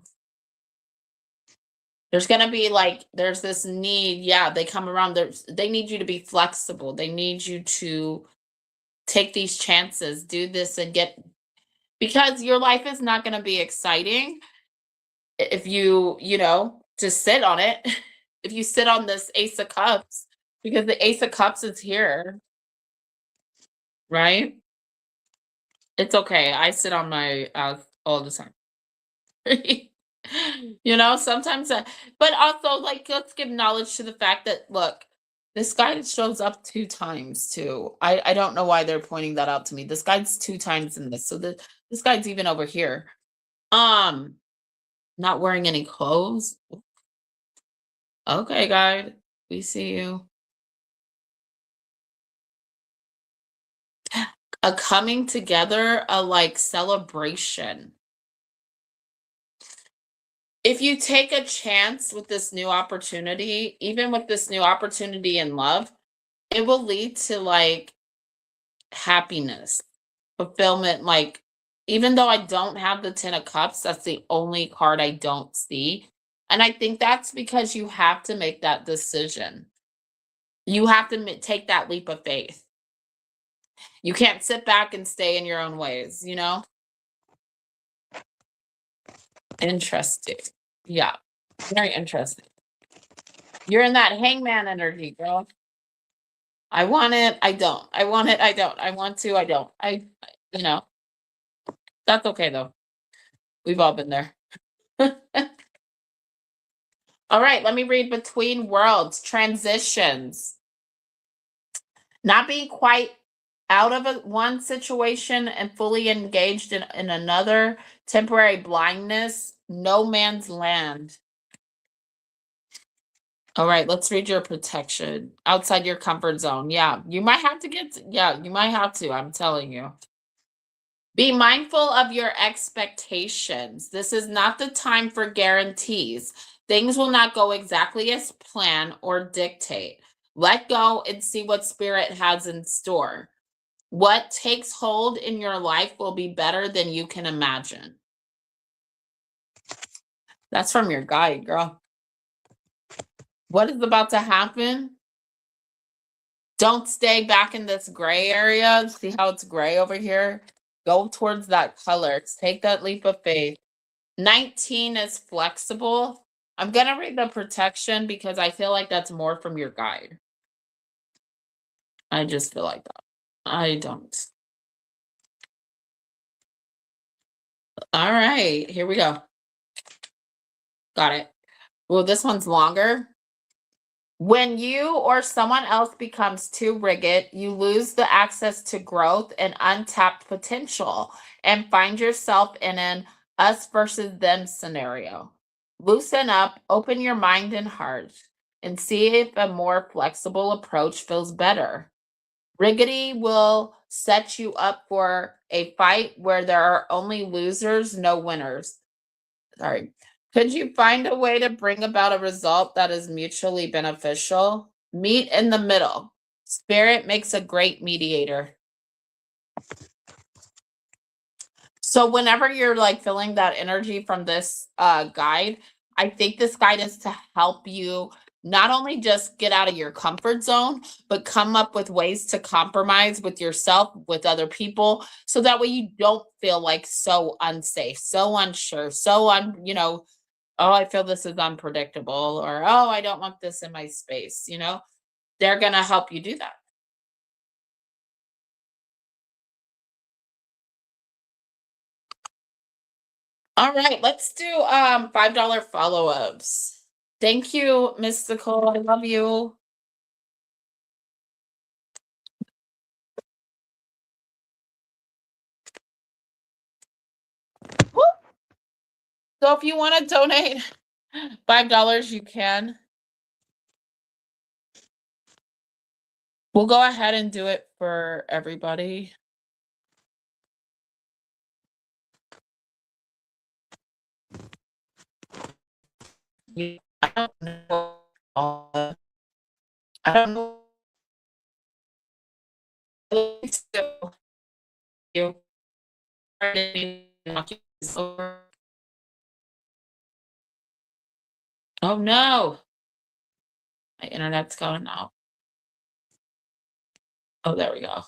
There's gonna be like there's this need, yeah, they come around, they need you to be flexible. They need you to take these chances, do this and get because your life is not gonna be exciting if you know, just sit on it. If you sit on this Ace of Cups, because the Ace of Cups is here, right? It's okay. I sit on my all the time. You know, sometimes, but also like let's give knowledge to the fact that look, this guide shows up 2 times too. I don't know why they're pointing that out to me. This guide's 2 times in this, so this guide's even over here. Um, not wearing any clothes. Okay, guide, we see you. A coming together, a like celebration. If you take a chance with this new opportunity, even with this new opportunity in love, it will lead to like happiness, fulfillment. Like, even though I don't have the 10 of cups, that's the only card I don't see. And I think that's because you have to make that decision. You have to take that leap of faith. You can't sit back and stay in your own ways, you know? Interesting. Yeah, very interesting. You're in that hangman energy, girl. I want it, I don't. I want it, I don't. I want to, I don't. You know, that's okay though. We've all been there. All right, let me read between worlds, transitions. Not being quite out of one situation and fully engaged in another, temporary blindness, no man's land. All right, let's read your protection. Outside your comfort zone. Yeah, you might have to you might have to, I'm telling you. Be mindful of your expectations. This is not the time for guarantees. Things will not go exactly as planned or dictate. Let go and see what spirit has in store. What takes hold in your life will be better than you can imagine. That's from your guide, girl. What is about to happen? Don't stay back in this gray area. See how it's gray over here? Go towards that color. Take that leap of faith. 19 is flexible. I'm going to read the protection because I feel like that's more from your guide. I just feel like that. I don't. All right, here we go. Got it. Well, this one's longer. When you or someone else becomes too rigid, you lose the access to growth and untapped potential and find yourself in an us versus them scenario. Loosen up, open your mind and heart, and see if a more flexible approach feels better. Rigidity will set you up for a fight where there are only losers, no winners. Sorry. Could you find a way to bring about a result that is mutually beneficial? Meet in the middle. Spirit makes a great mediator. So whenever you're like feeling that energy from this guide, I think this guide is to help you not only just get out of your comfort zone, but come up with ways to compromise with yourself, with other people, so that way you don't feel like so unsafe, so unsure, oh, I feel this is unpredictable, or oh, I don't want this in my space, they're going to help you do that. All right, let's do $5 follow-ups. Thank you, Mystical. I love you. Woo! So if you want to donate $5, you can. We'll go ahead and do it for everybody. I don't know. I don't know. You. Oh no. My internet's going out. Oh, there we go.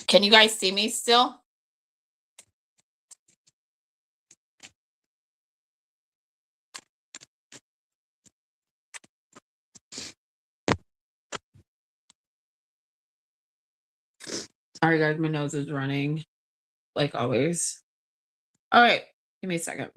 Can you guys see me still? Sorry, guys, my nose is running like always. All right, give me a second.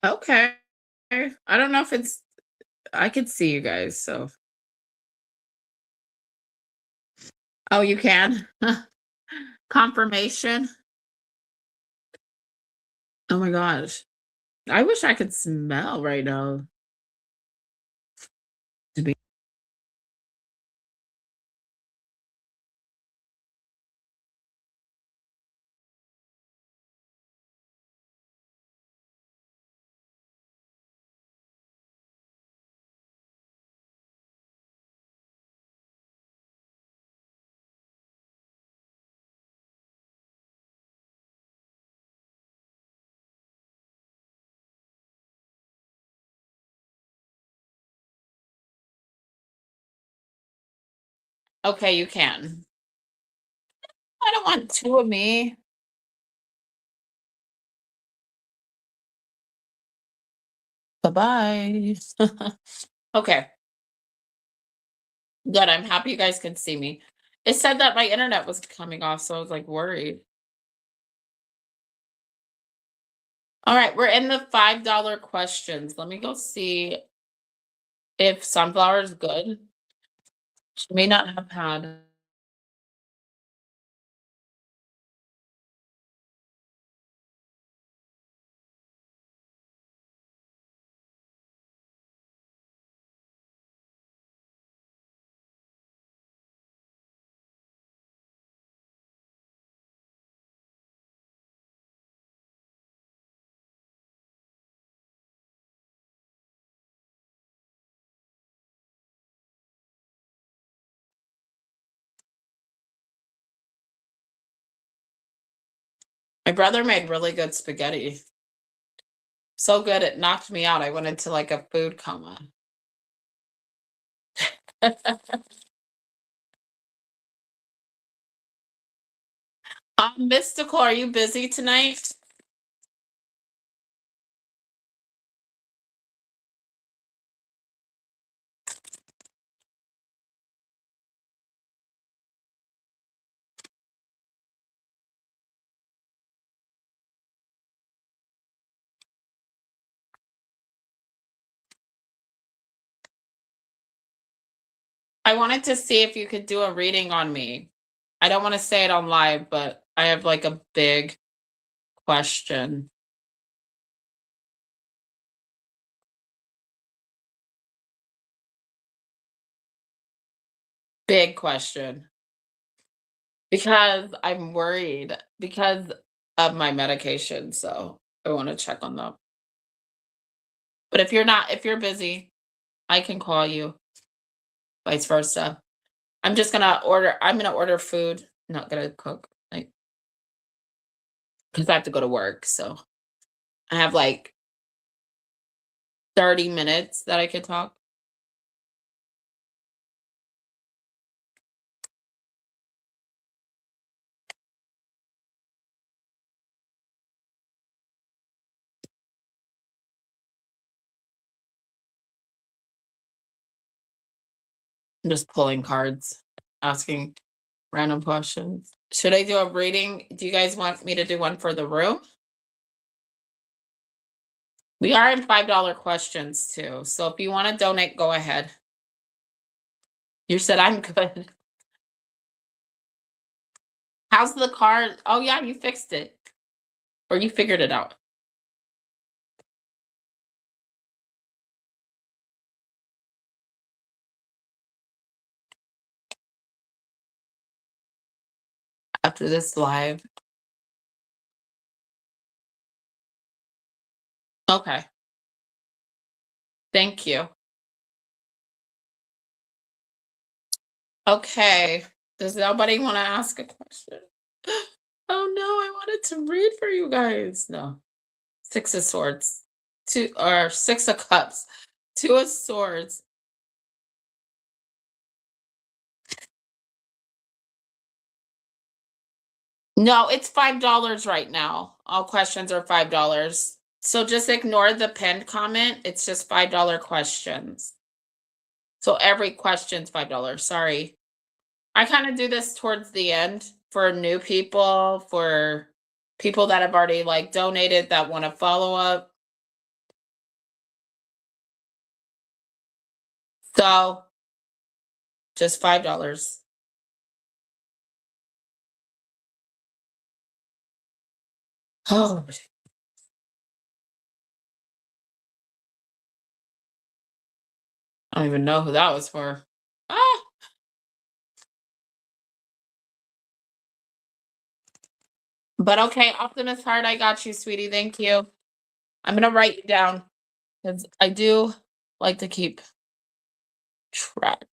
Okay. I don't know if I could see you guys, so. Oh, you can? Confirmation. Oh my gosh. I wish I could smell right now. To be Okay, you can. I don't want two of me. Bye-bye. Okay, good. I'm happy you guys can see me. It said that my internet was coming off, so I was like worried. All right, we're in the $5 questions. Let me go see if sunflower is good. She may not have had. My brother made really good spaghetti. So good it knocked me out. I went into like a food coma. Mystical, are you busy tonight? I wanted to see if you could do a reading on me. I don't want to say it on live, but I have like a big question. Big question. Because I'm worried because of my medication, so I want to check on them. But if you're busy, I can call you, vice versa. I'm gonna order food, not gonna cook, like, because I have to go to work, so I have like 30 minutes that I could talk. I'm just pulling cards, asking random questions. Should I do a reading? Do you guys want me to do one for the room? We are in $5 questions too. So if you want to donate, go ahead. You said I'm good. How's the car? Oh yeah, you fixed it. Or you figured it out. After this live. Okay. Thank you. Okay. Does nobody want to ask a question? Oh no, I wanted to read for you guys. No. Six of Swords. Two or Six of Cups. Two of Swords. No, it's $5 right now. All questions are $5. So just ignore the pinned comment. It's just $5 questions. So every question's $5. Sorry. I kind of do this towards the end for new people, for people that have already like donated that want to follow up. So just $5. Oh, I don't even know who that was for. Ah, but okay, Optimus Heart, I got you, sweetie. Thank you. I'm gonna write you down because I do like to keep track.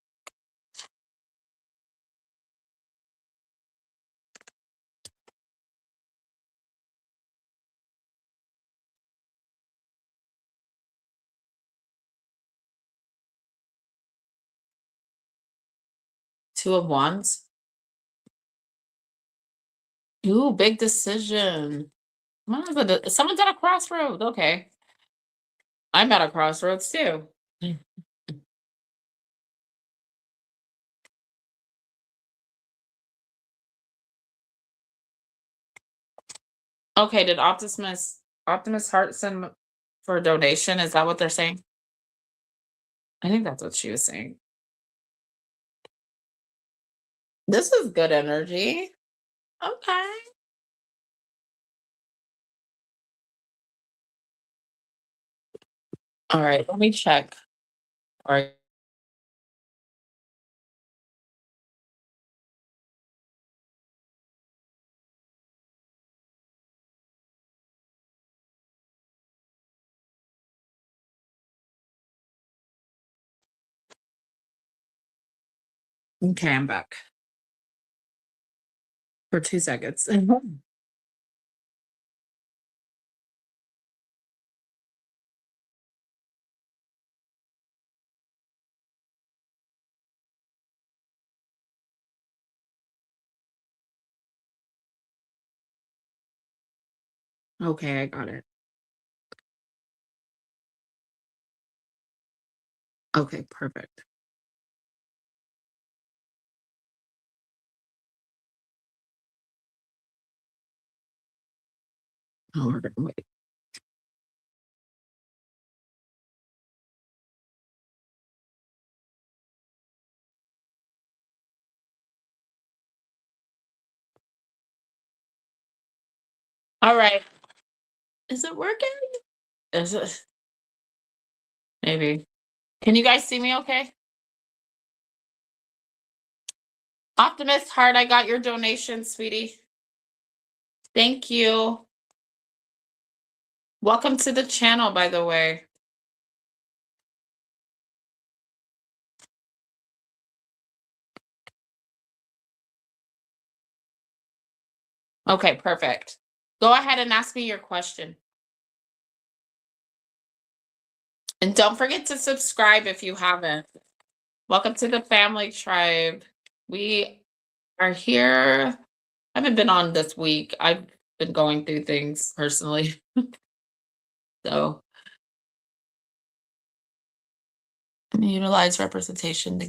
Two of Wands. Ooh, big decision. Someone's at a crossroad. Okay. I'm at a crossroads too. Okay, did Optimus Heart send for a donation? Is that what they're saying? I think that's what she was saying. This is good energy. Okay. All right, let me check. All right. Okay, I'm back for 2 seconds. Okay, I got it. Okay, perfect. Oh, we're gonna wait. All right. Is it working? Is it? Maybe. Can you guys see me okay? Optimist Heart, I got your donation, sweetie. Thank you. Welcome to the channel, by the way. Okay, perfect. Go ahead and ask me your question. And don't forget to subscribe if you haven't. Welcome to the family tribe. We are here. I haven't been on this week. I've been going through things personally. So utilize representation.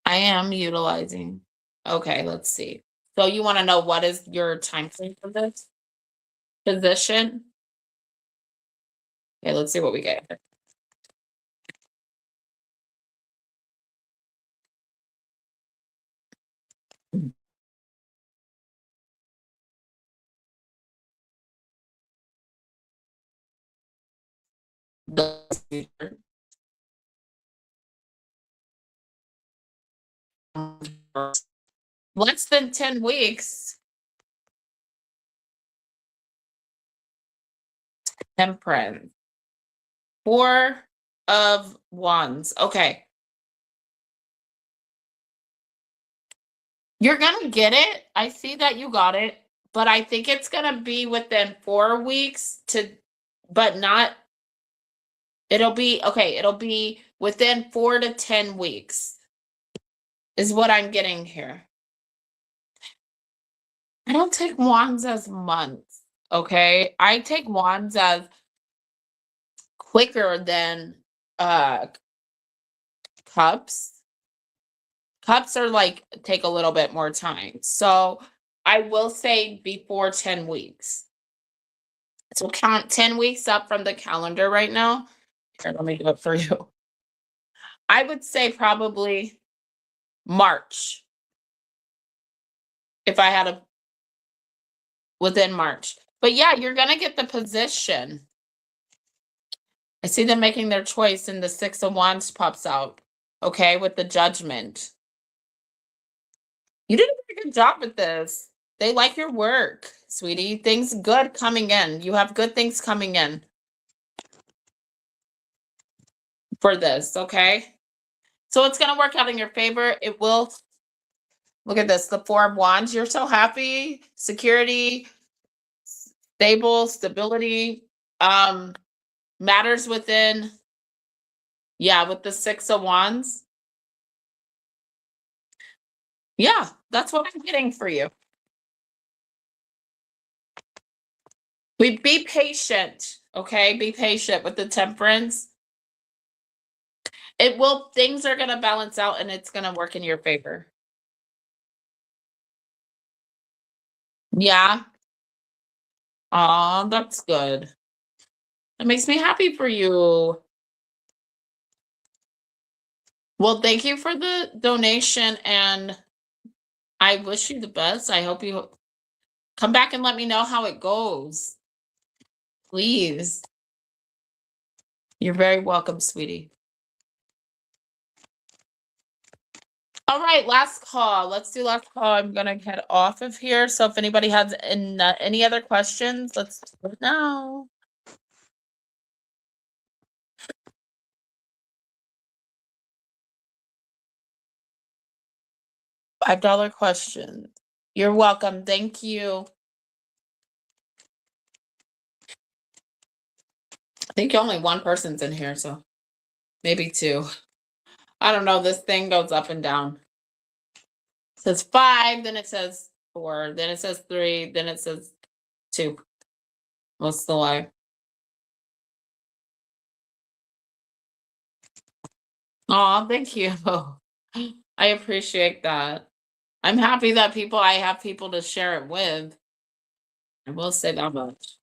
I am utilizing. Okay, let's see. So you want to know what is your time frame for this position? Okay, let's see what we get. Less than 10 weeks. Temperance. 4 of Wands. Okay. You're gonna get it. I see that you got it, but I think it's gonna be within 4 weeks but not, it'll be within 4 to 10 weeks is what I'm getting here. I don't take wands as months, okay? I take wands as quicker than uh cups. Cups are like take a little bit more time. So I will say before 10 weeks. So count 10 weeks up from the calendar right now. Here, let me do it for you. I would say probably March. If I had a within March. But yeah, you're gonna get the position. I see them making their choice and the 6 of Wands pops out. Okay, with the Judgment. You did a pretty good job with this. They like your work, sweetie. Things good coming in. You have good things coming in for this, okay? So it's gonna work out in your favor. It will. Look at this, the 4 of Wands. You're so happy. Security, stable, stability, matters within. Yeah, with the 6 of Wands. Yeah, that's what I'm getting for you. We be patient, okay? Be patient with the temperance. It will things are gonna balance out and it's gonna work in your favor. Yeah? Aw, that's good. That makes me happy for you. Well, thank you for the donation, and I wish you the best. I hope you come back and let me know how it goes. Please. You're very welcome, sweetie. All right, last call. Let's do last call. I'm gonna head off of here. So if anybody has any other questions, let's do it now. $5 question. You're welcome. Thank you. I think only one person's in here, so maybe two. I don't know. This thing goes up and down. It says 5, then it says 4, then it says 3, then it says 2. What's the lie? Aw, thank you. I appreciate that. I'm happy that I have people to share it with. I will say that much.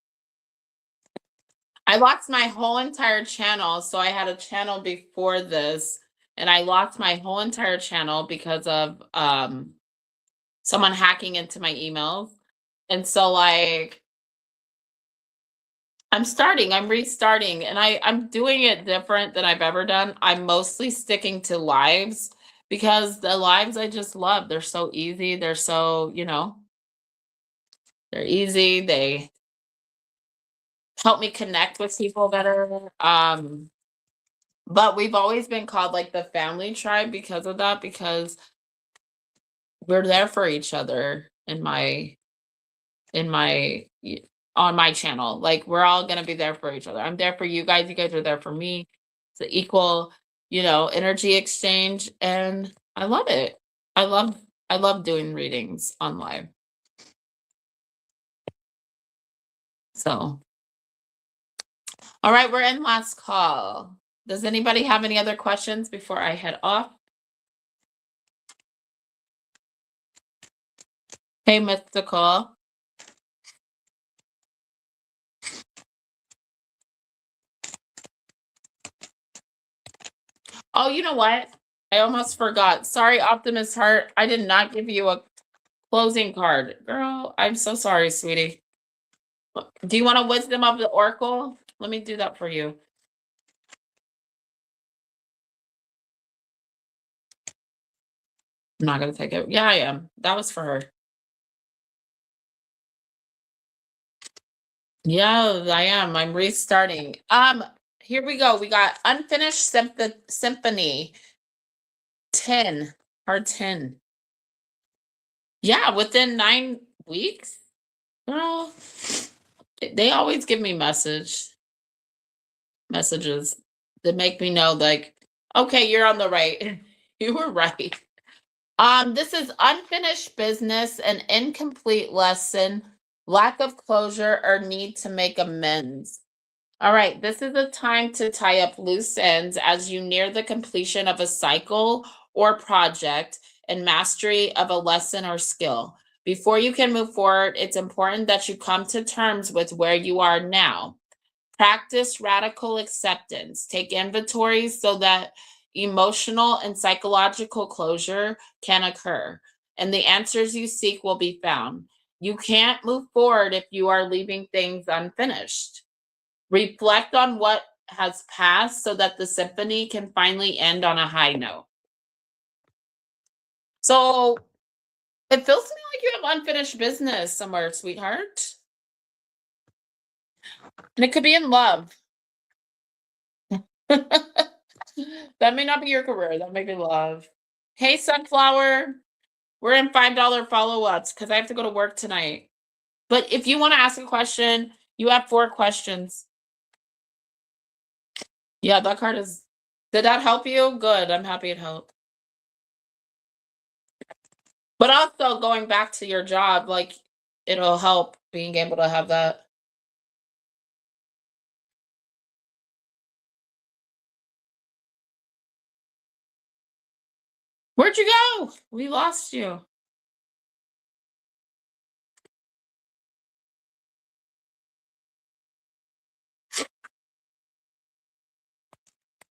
I lost my whole entire channel. So I had a channel before this, and I lost my whole entire channel because of someone hacking into my emails. And so like I'm restarting, and I'm doing it different than I've ever done. I'm mostly sticking to lives because the lives I just love. They're so easy. They're so, they're easy. They help me connect with people better. But we've always been called like the family tribe because of that, because we're there for each other in my on my channel. Like we're all gonna be there for each other. I'm there for you guys. You guys are there for me. It's an equal, energy exchange, and I love it. I love I love doing readings on live. So, all right, we're in last call. Does anybody have any other questions before I head off? Hey, Mystical. Oh, you know what? I almost forgot. Sorry, Optimus Heart. I did not give you a closing card. Girl, I'm so sorry, sweetie. Do you want a Wisdom of the Oracle? Let me do that for you. I'm not going to take it. Yeah, I am. That was for her. Yeah, I am. I'm restarting. Here we go. We got Unfinished Symphony 10, part 10. Yeah, within 9 weeks. Girl, they always give me messages that make me know, like, okay, you're on the right. You were right. This is unfinished business, an incomplete lesson, lack of closure, or need to make amends. All right, this is a time to tie up loose ends as you near the completion of a cycle or project and mastery of a lesson or skill. Before you can move forward, it's important that you come to terms with where you are now. Practice radical acceptance. Take inventories so that emotional and psychological closure can occur, and the answers you seek will be found. You can't move forward if you are leaving things unfinished. Reflect on what has passed so that the symphony can finally end on a high note. So it feels to me like you have unfinished business somewhere, sweetheart. And it could be in love. That may not be your career. That may be love. Hey, Sunflower. We're in $5 follow ups because I have to go to work tonight. But if you want to ask a question, you have 4 questions. Yeah, that card is. Did that help you? Good. I'm happy it helped. But also going back to your job, like it'll help being able to have that. Where'd you go? We lost you.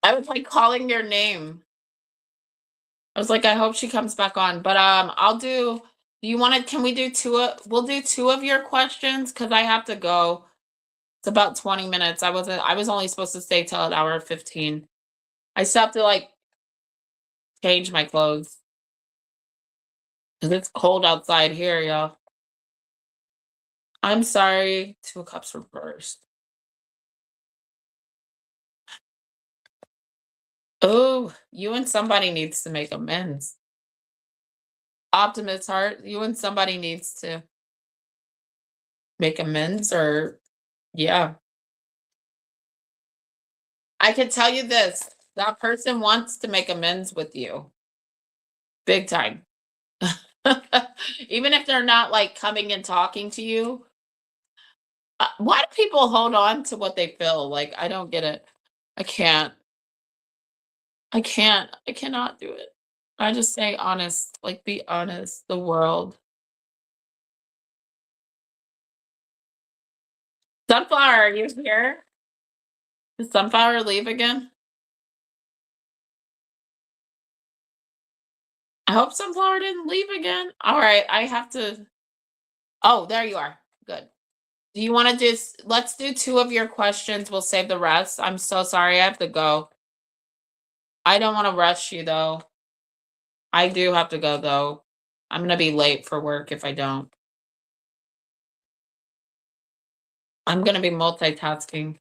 I was like calling your name. I was like, I hope she comes back on. But I'll do you wanna can we do we'll do two of your questions because I have to go. It's about 20 minutes. I was only supposed to stay till an hour 15. I still have to like change my clothes. Because it's cold outside here, y'all. I'm sorry. Two cups reversed. Oh, you and somebody needs to make amends. Optimist heart, you and somebody needs to make amends or yeah. I can tell you this, that person wants to make amends with you. Big time. Even if they're not like coming and talking to you. Why do people hold on to what they feel? Like I don't get it. I can't. I can't. I cannot do it. I just say honest, like be honest. The world. Sunflower, are you here? Did Sunflower leave again? I hope Sunflower didn't leave again. All right, I have to. Oh, there you are. Good. Do you want to just let's do two of your questions? We'll save the rest. I'm so sorry. I have to go. I don't want to rush you though. I do have to go though. I'm gonna be late for work if I don't. I'm gonna be multitasking.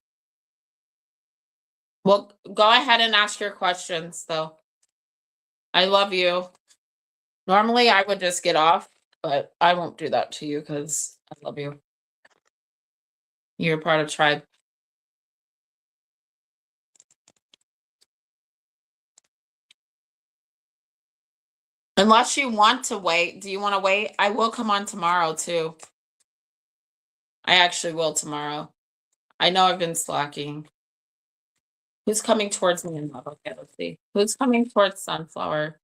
Well, go ahead and ask your questions though. I love you. Normally I would just get off, but I won't do that to you because I love you. You're part of tribe. Unless you want to wait. Do you want to wait? I will come on tomorrow too. I actually will tomorrow. I know I've been slacking. Who's coming towards me in love? Okay, let's see. Who's coming towards Sunflower?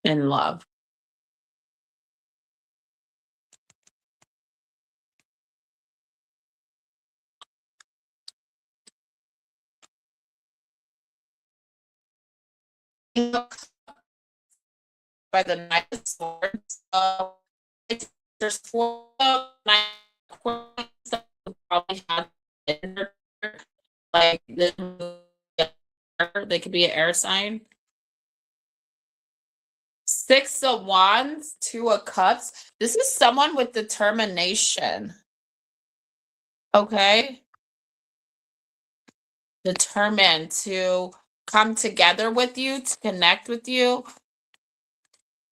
In love. By the Knight of Swords. There's four Knight of Swords that probably have in there, like they could be an air sign. Six of Wands, Two of Cups. This is someone with determination. Okay. Determined to come together with you, to connect with you.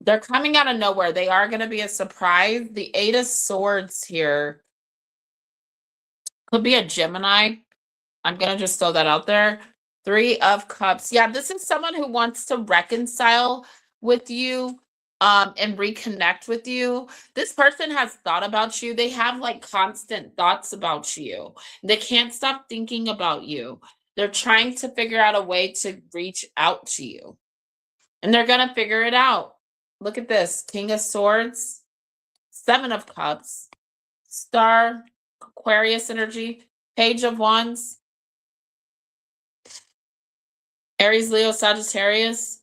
They're coming out of nowhere. They are going to be a surprise. The Eight of Swords here could be a Gemini. I'm going to just throw that out there. Three of Cups. Yeah, this is someone who wants to reconcile with you and reconnect with you. This person has thought about you. They have like constant thoughts about you. They can't stop thinking about you. They're trying to figure out a way to reach out to you. And they're going to figure it out. Look at this. King of Swords, Seven of Cups, Star, Aquarius energy, Page of Wands, Aries, Leo, Sagittarius.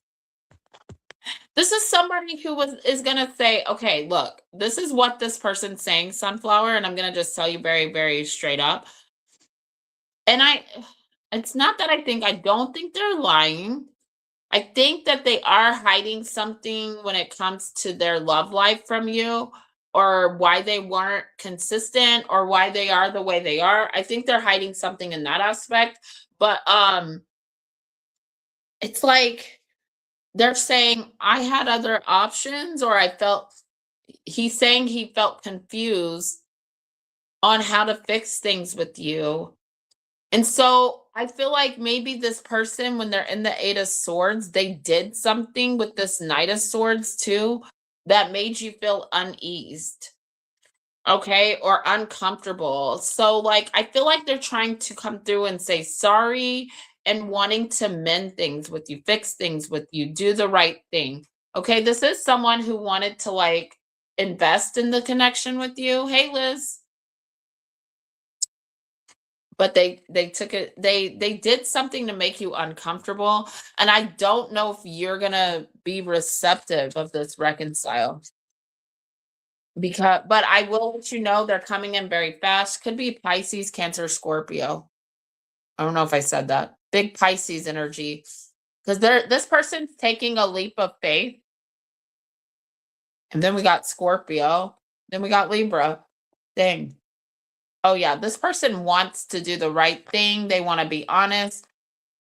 This is somebody who is going to say, okay, look, this is what this person's saying, Sunflower, and I'm going to just tell you very, very straight up. And it's not that I don't think they're lying. I think that they are hiding something when it comes to their love life from you, or why they weren't consistent, or why they are the way they are. I think they're hiding something in that aspect. But it's like they're saying I had other options, or he's saying he felt confused on how to fix things with you. And so I feel like maybe this person, when they're in the Eight of Swords, they did something with this Knight of Swords too that made you feel uneased. okay, or uncomfortable. So, like, I feel like they're trying to come through and say sorry and wanting to mend things with you, fix things with you, do the right thing. Okay, this is someone who wanted to like invest in the connection with you. Hey, Liz. But they took it they did something to make you uncomfortable, and I don't know if you're gonna be receptive of this reconcile. Because but I will let you know they're coming in very fast. Could be Pisces, Cancer, Scorpio. I don't know if I said that. Big Pisces energy. Because they're this person's taking a leap of faith. And then we got Scorpio. Then we got Libra. Dang. Oh yeah, this person wants to do the right thing. They want to be honest.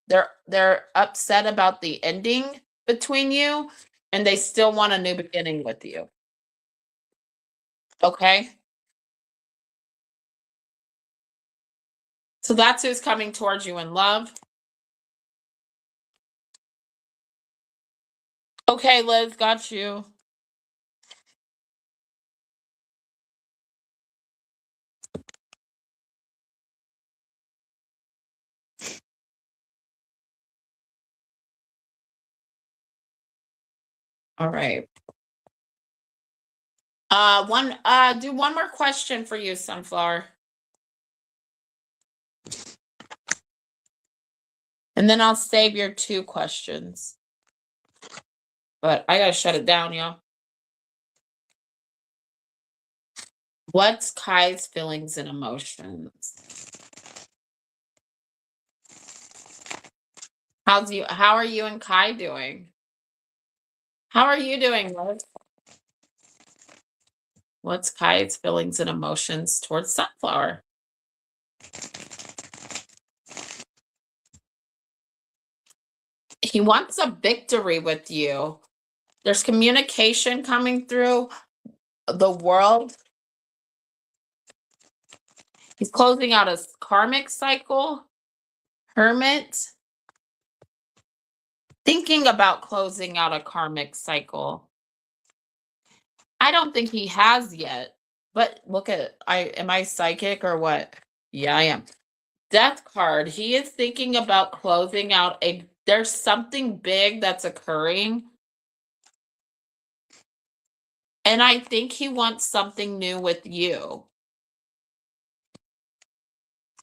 They're upset about the ending between you, and they still want a new beginning with you. Okay? So that's who's coming towards you in love. Okay, Liz, got you. All right. Do one more question for you, Sunflower. And then I'll save your two questions. But I gotta shut it down, y'all. What's Kai's feelings and emotions? How are you and Kai doing? How are you doing, Liz? What's Kai's feelings and emotions towards Sunflower? He wants a victory with you. There's communication coming through the world. He's closing out a karmic cycle. Hermit. Thinking about closing out a karmic cycle. I don't think he has yet. But look at am I psychic or what? Yeah, I am. Death card. He is thinking about closing out there's something big that's occurring. And I think he wants something new with you.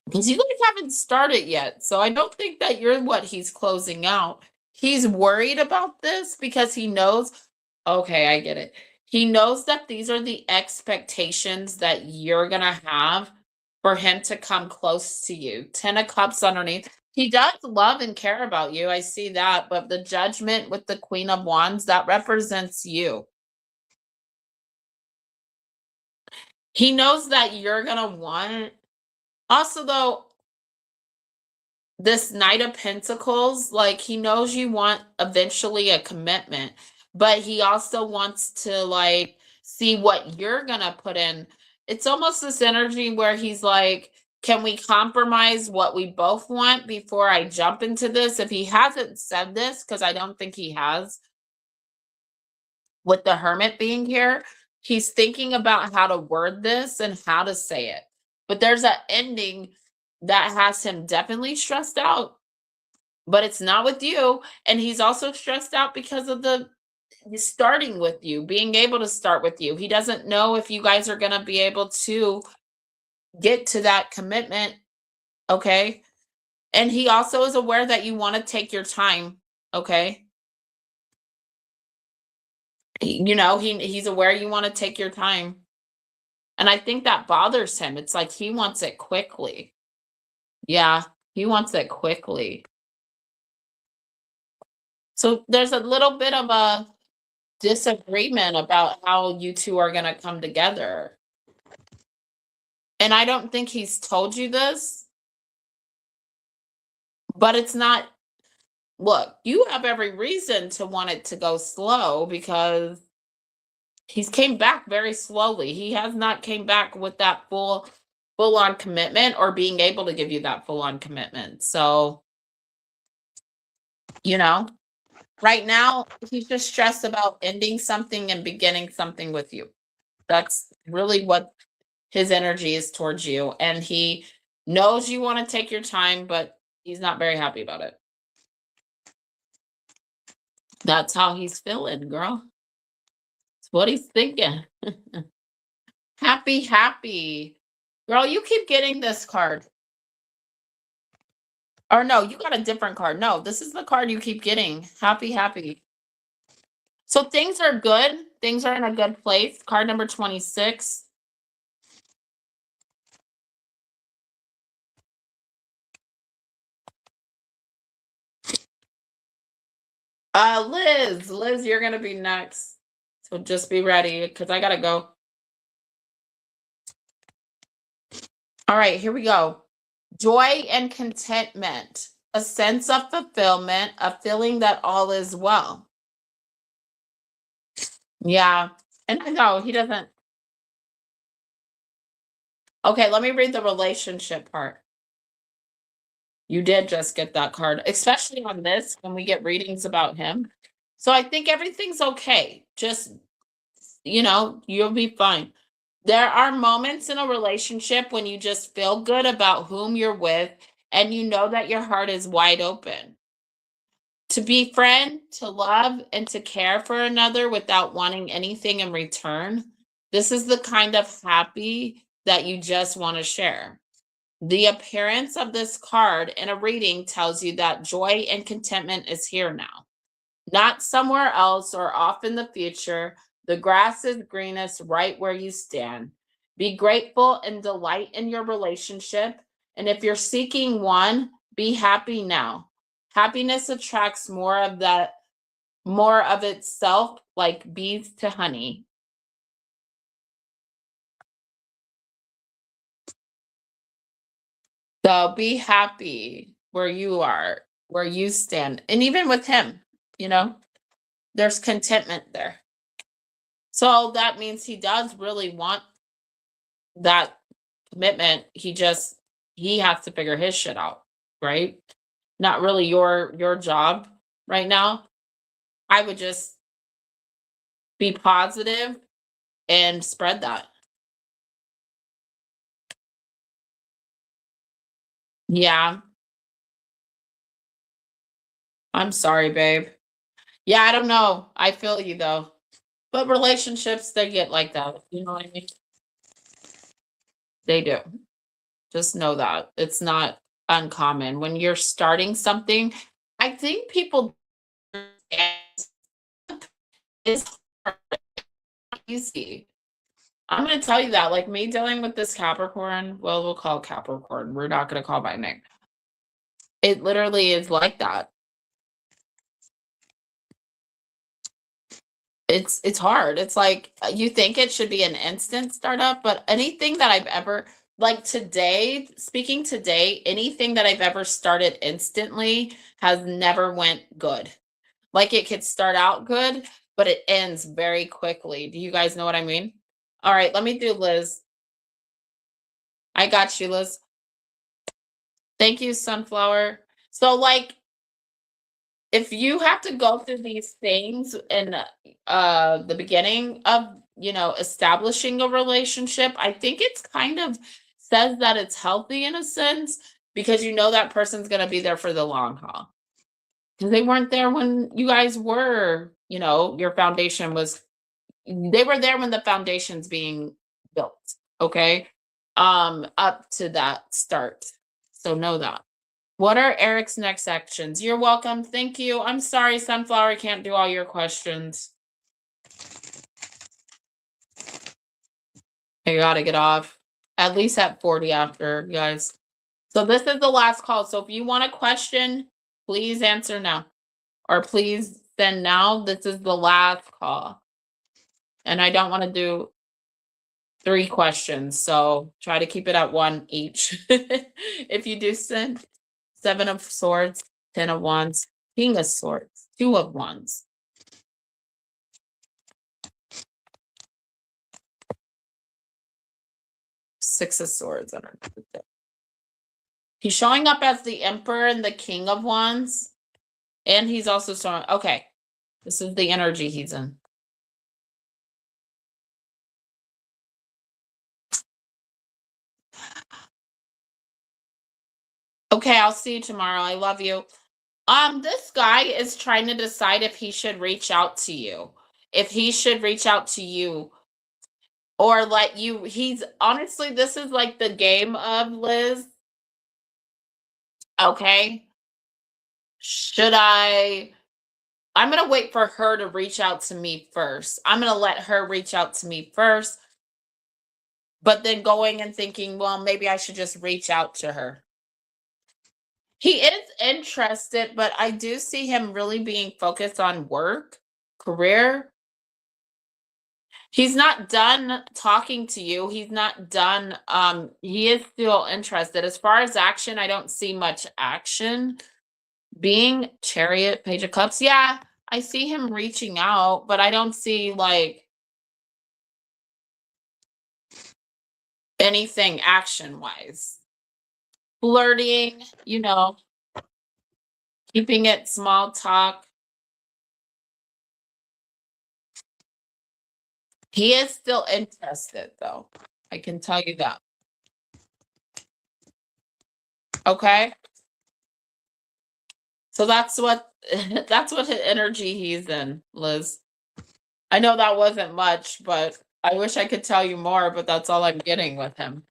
Because you guys haven't started yet. So I don't think that you're what he's closing out. He's worried about this because he knows, okay, I get it. He knows that these are the expectations that you're going to have for him to come close to you. 10 of Cups underneath. He does love and care about you. I see that. But the Judgment with the Queen of Wands, that represents you. He knows that you're going to want. Also, though, this Knight of Pentacles, like he knows you want eventually a commitment, but he also wants to like see what you're gonna put in. It's almost this energy where he's like, can we compromise what we both want before I jump into this? If he hasn't said this, because I don't think he has, with the Hermit being here, he's thinking about how to word this and how to say it. But there's an ending that has him definitely stressed out, but it's not with you. And he's also stressed out because of he's starting with you, being able to start with you. He doesn't know if you guys are going to be able to get to that commitment. Okay. And he also is aware that you want to take your time. Okay. He's aware you want to take your time. And I think that bothers him. It's like he wants it quickly. Yeah, he wants it quickly. So there's a little bit of a disagreement about how you two are going to come together. And I don't think he's told you this, but it's not. Look, you have every reason to want it to go slow because he's came back very slowly. He has not came back with that full on commitment or being able to give you that full on commitment. So, you know, right now he's just stressed about ending something and beginning something with you. That's really what his energy is towards you, and he knows you want to take your time, but he's not very happy about it. That's how he's feeling, girl. It's what he's thinking. Happy, happy. Girl, you keep getting this card. Or no, you got a different card. No, this is the card you keep getting. Happy, happy. So things are good. Things are in a good place. Card number 26. Liz, you're gonna be next. So just be ready because I gotta go. All right, here we go. Joy and contentment, a sense of fulfillment, a feeling that all is well. Yeah, and I know he doesn't. Okay, let me read the relationship part. You did just get that card, especially on this when we get readings about him. So I think everything's okay. Just, you'll be fine. There are moments in a relationship when you just feel good about whom you're with and you know that your heart is wide open. To befriend, to love, and to care for another without wanting anything in return. This is the kind of happy that you just want to share. The appearance of this card in a reading tells you that joy and contentment is here now, not somewhere else or off in the future. The grass is greenest right where you stand. Be grateful and delight in your relationship. And if you're seeking one, be happy now. Happiness attracts more of itself like bees to honey. So be happy where you are, where you stand. And even with him, there's contentment there. So that means he does really want that commitment. He has to figure his shit out, right? Not really your job right now. I would just be positive and spread that. Yeah. I'm sorry, babe. Yeah, I don't know. I feel you though. But relationships, they get like that. You know what I mean? They do. Just know that. It's not uncommon. When you're starting something, I think people it's easy. I'm gonna tell you that, like me dealing with this Capricorn, well, we'll call Capricorn. We're not gonna call by name. It literally is like that. It's hard. It's like you think it should be an instant startup, but anything that I've ever like today, speaking today, anything that I've ever started instantly has never went good. Like it could start out good, but it ends very quickly. Do you guys know what I mean? All right, let me do Liz. I got you, Liz. Thank you, Sunflower. So, like, if you have to go through these things in the beginning of, establishing a relationship, I think it's kind of says that it's healthy in a sense because you know that person's going to be there for the long haul. Because they weren't there when you guys were, your foundation was, they were there when the foundation's being built. Okay. Up to that start. So know that. What are Eric's next actions? You're welcome. Thank you. I'm sorry, Sunflower can't do all your questions. I gotta get off. At least at 40 after, guys. So this is the last call. So if you want a question, please answer now. Or please send now. This is the last call. And I don't want to do 3 questions. So try to keep it at 1 each. If you do send 7 of Swords, 10 of Wands, King of Swords, 2 of Wands. Six of Swords. He's showing up as the Emperor and the King of Wands. And he's also showing, okay, this is the energy he's in. Okay, I'll see you tomorrow. I love you. This guy is trying to decide if he should reach out to you. If he should reach out to you or let you he's honestly, this is like the game of Liz. Okay. Should I'm gonna wait for her to reach out to me first. I'm gonna let her reach out to me first, but then going and thinking, well, maybe I should just reach out to her. He is interested, but I do see him really being focused on work, career. He's not done talking to you. He's not done. He is still interested. As far as action, I don't see much action. Being Chariot, Page of Cups. Yeah, I see him reaching out, but I don't see like anything action wise. Flirting, keeping it small talk. He is still interested, though. I can tell you that. Okay. So that's what that's what energy he's in, Liz. I know that wasn't much, but I wish I could tell you more, but that's all I'm getting with him.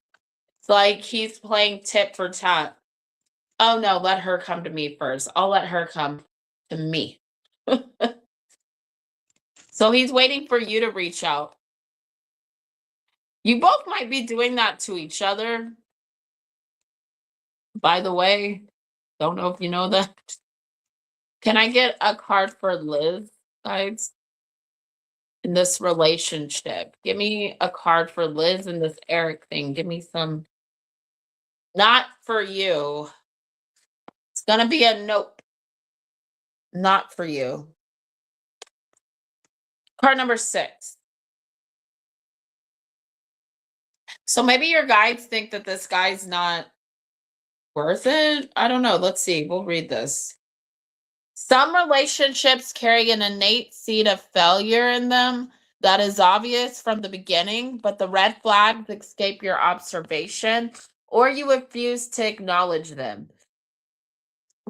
It's like he's playing tit for tat. Oh no, let her come to me first. I'll let her come to me. So he's waiting for you to reach out. You both might be doing that to each other. By the way, don't know if you know that. Can I get a card for Liz, guys? In this relationship. Give me a card for Liz and this Eric thing. Give me some. Not for you. It's gonna be a nope. Not for you. Card number 6. So maybe your guides think that this guy's not worth it. I don't know. Let's see. We'll read this. Some relationships carry an innate seed of failure in them that is obvious from the beginning, but the red flags escape your observation or you refuse to acknowledge them.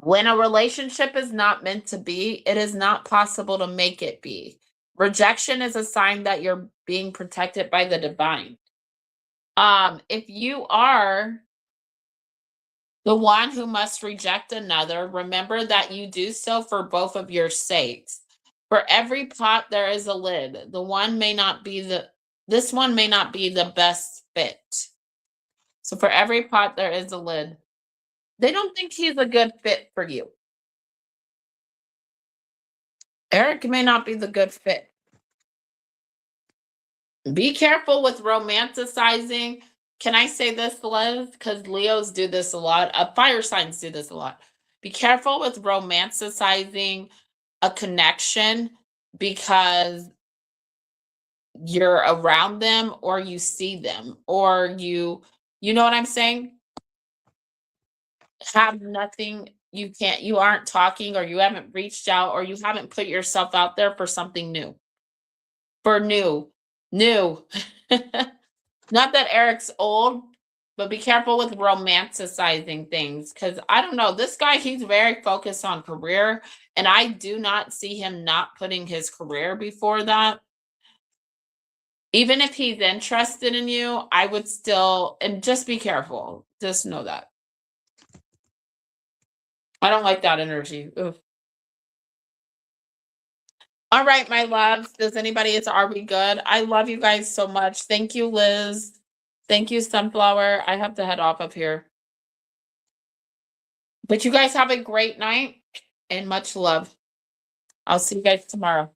When a relationship is not meant to be, it is not possible to make it be. Rejection is a sign that you're being protected by the divine. If you are the one who must reject another, remember that you do so for both of your sakes. For every pot there is a lid. This one may not be the best fit. So for every pot there is a lid. They don't think he's a good fit for you. Eric may not be the good fit. Be careful with romanticizing. Can I say this, Liz? Because Leos do this a lot. Fire signs do this a lot. Be careful with romanticizing a connection because you're around them or you see them or you know what I'm saying? Have nothing, you aren't talking or you haven't reached out or you haven't put yourself out there for something new. For new. Not that Eric's old, but be careful with romanticizing things because I don't know. This guy, he's very focused on career, and I do not see him not putting his career before that. Even if he's interested in you, I would still, and just be careful. Just know that. I don't like that energy. Oof. All right, my loves. Does anybody, are we good? I love you guys so much. Thank you, Liz. Thank you, Sunflower. I have to head off up here. But you guys have a great night and much love. I'll see you guys tomorrow.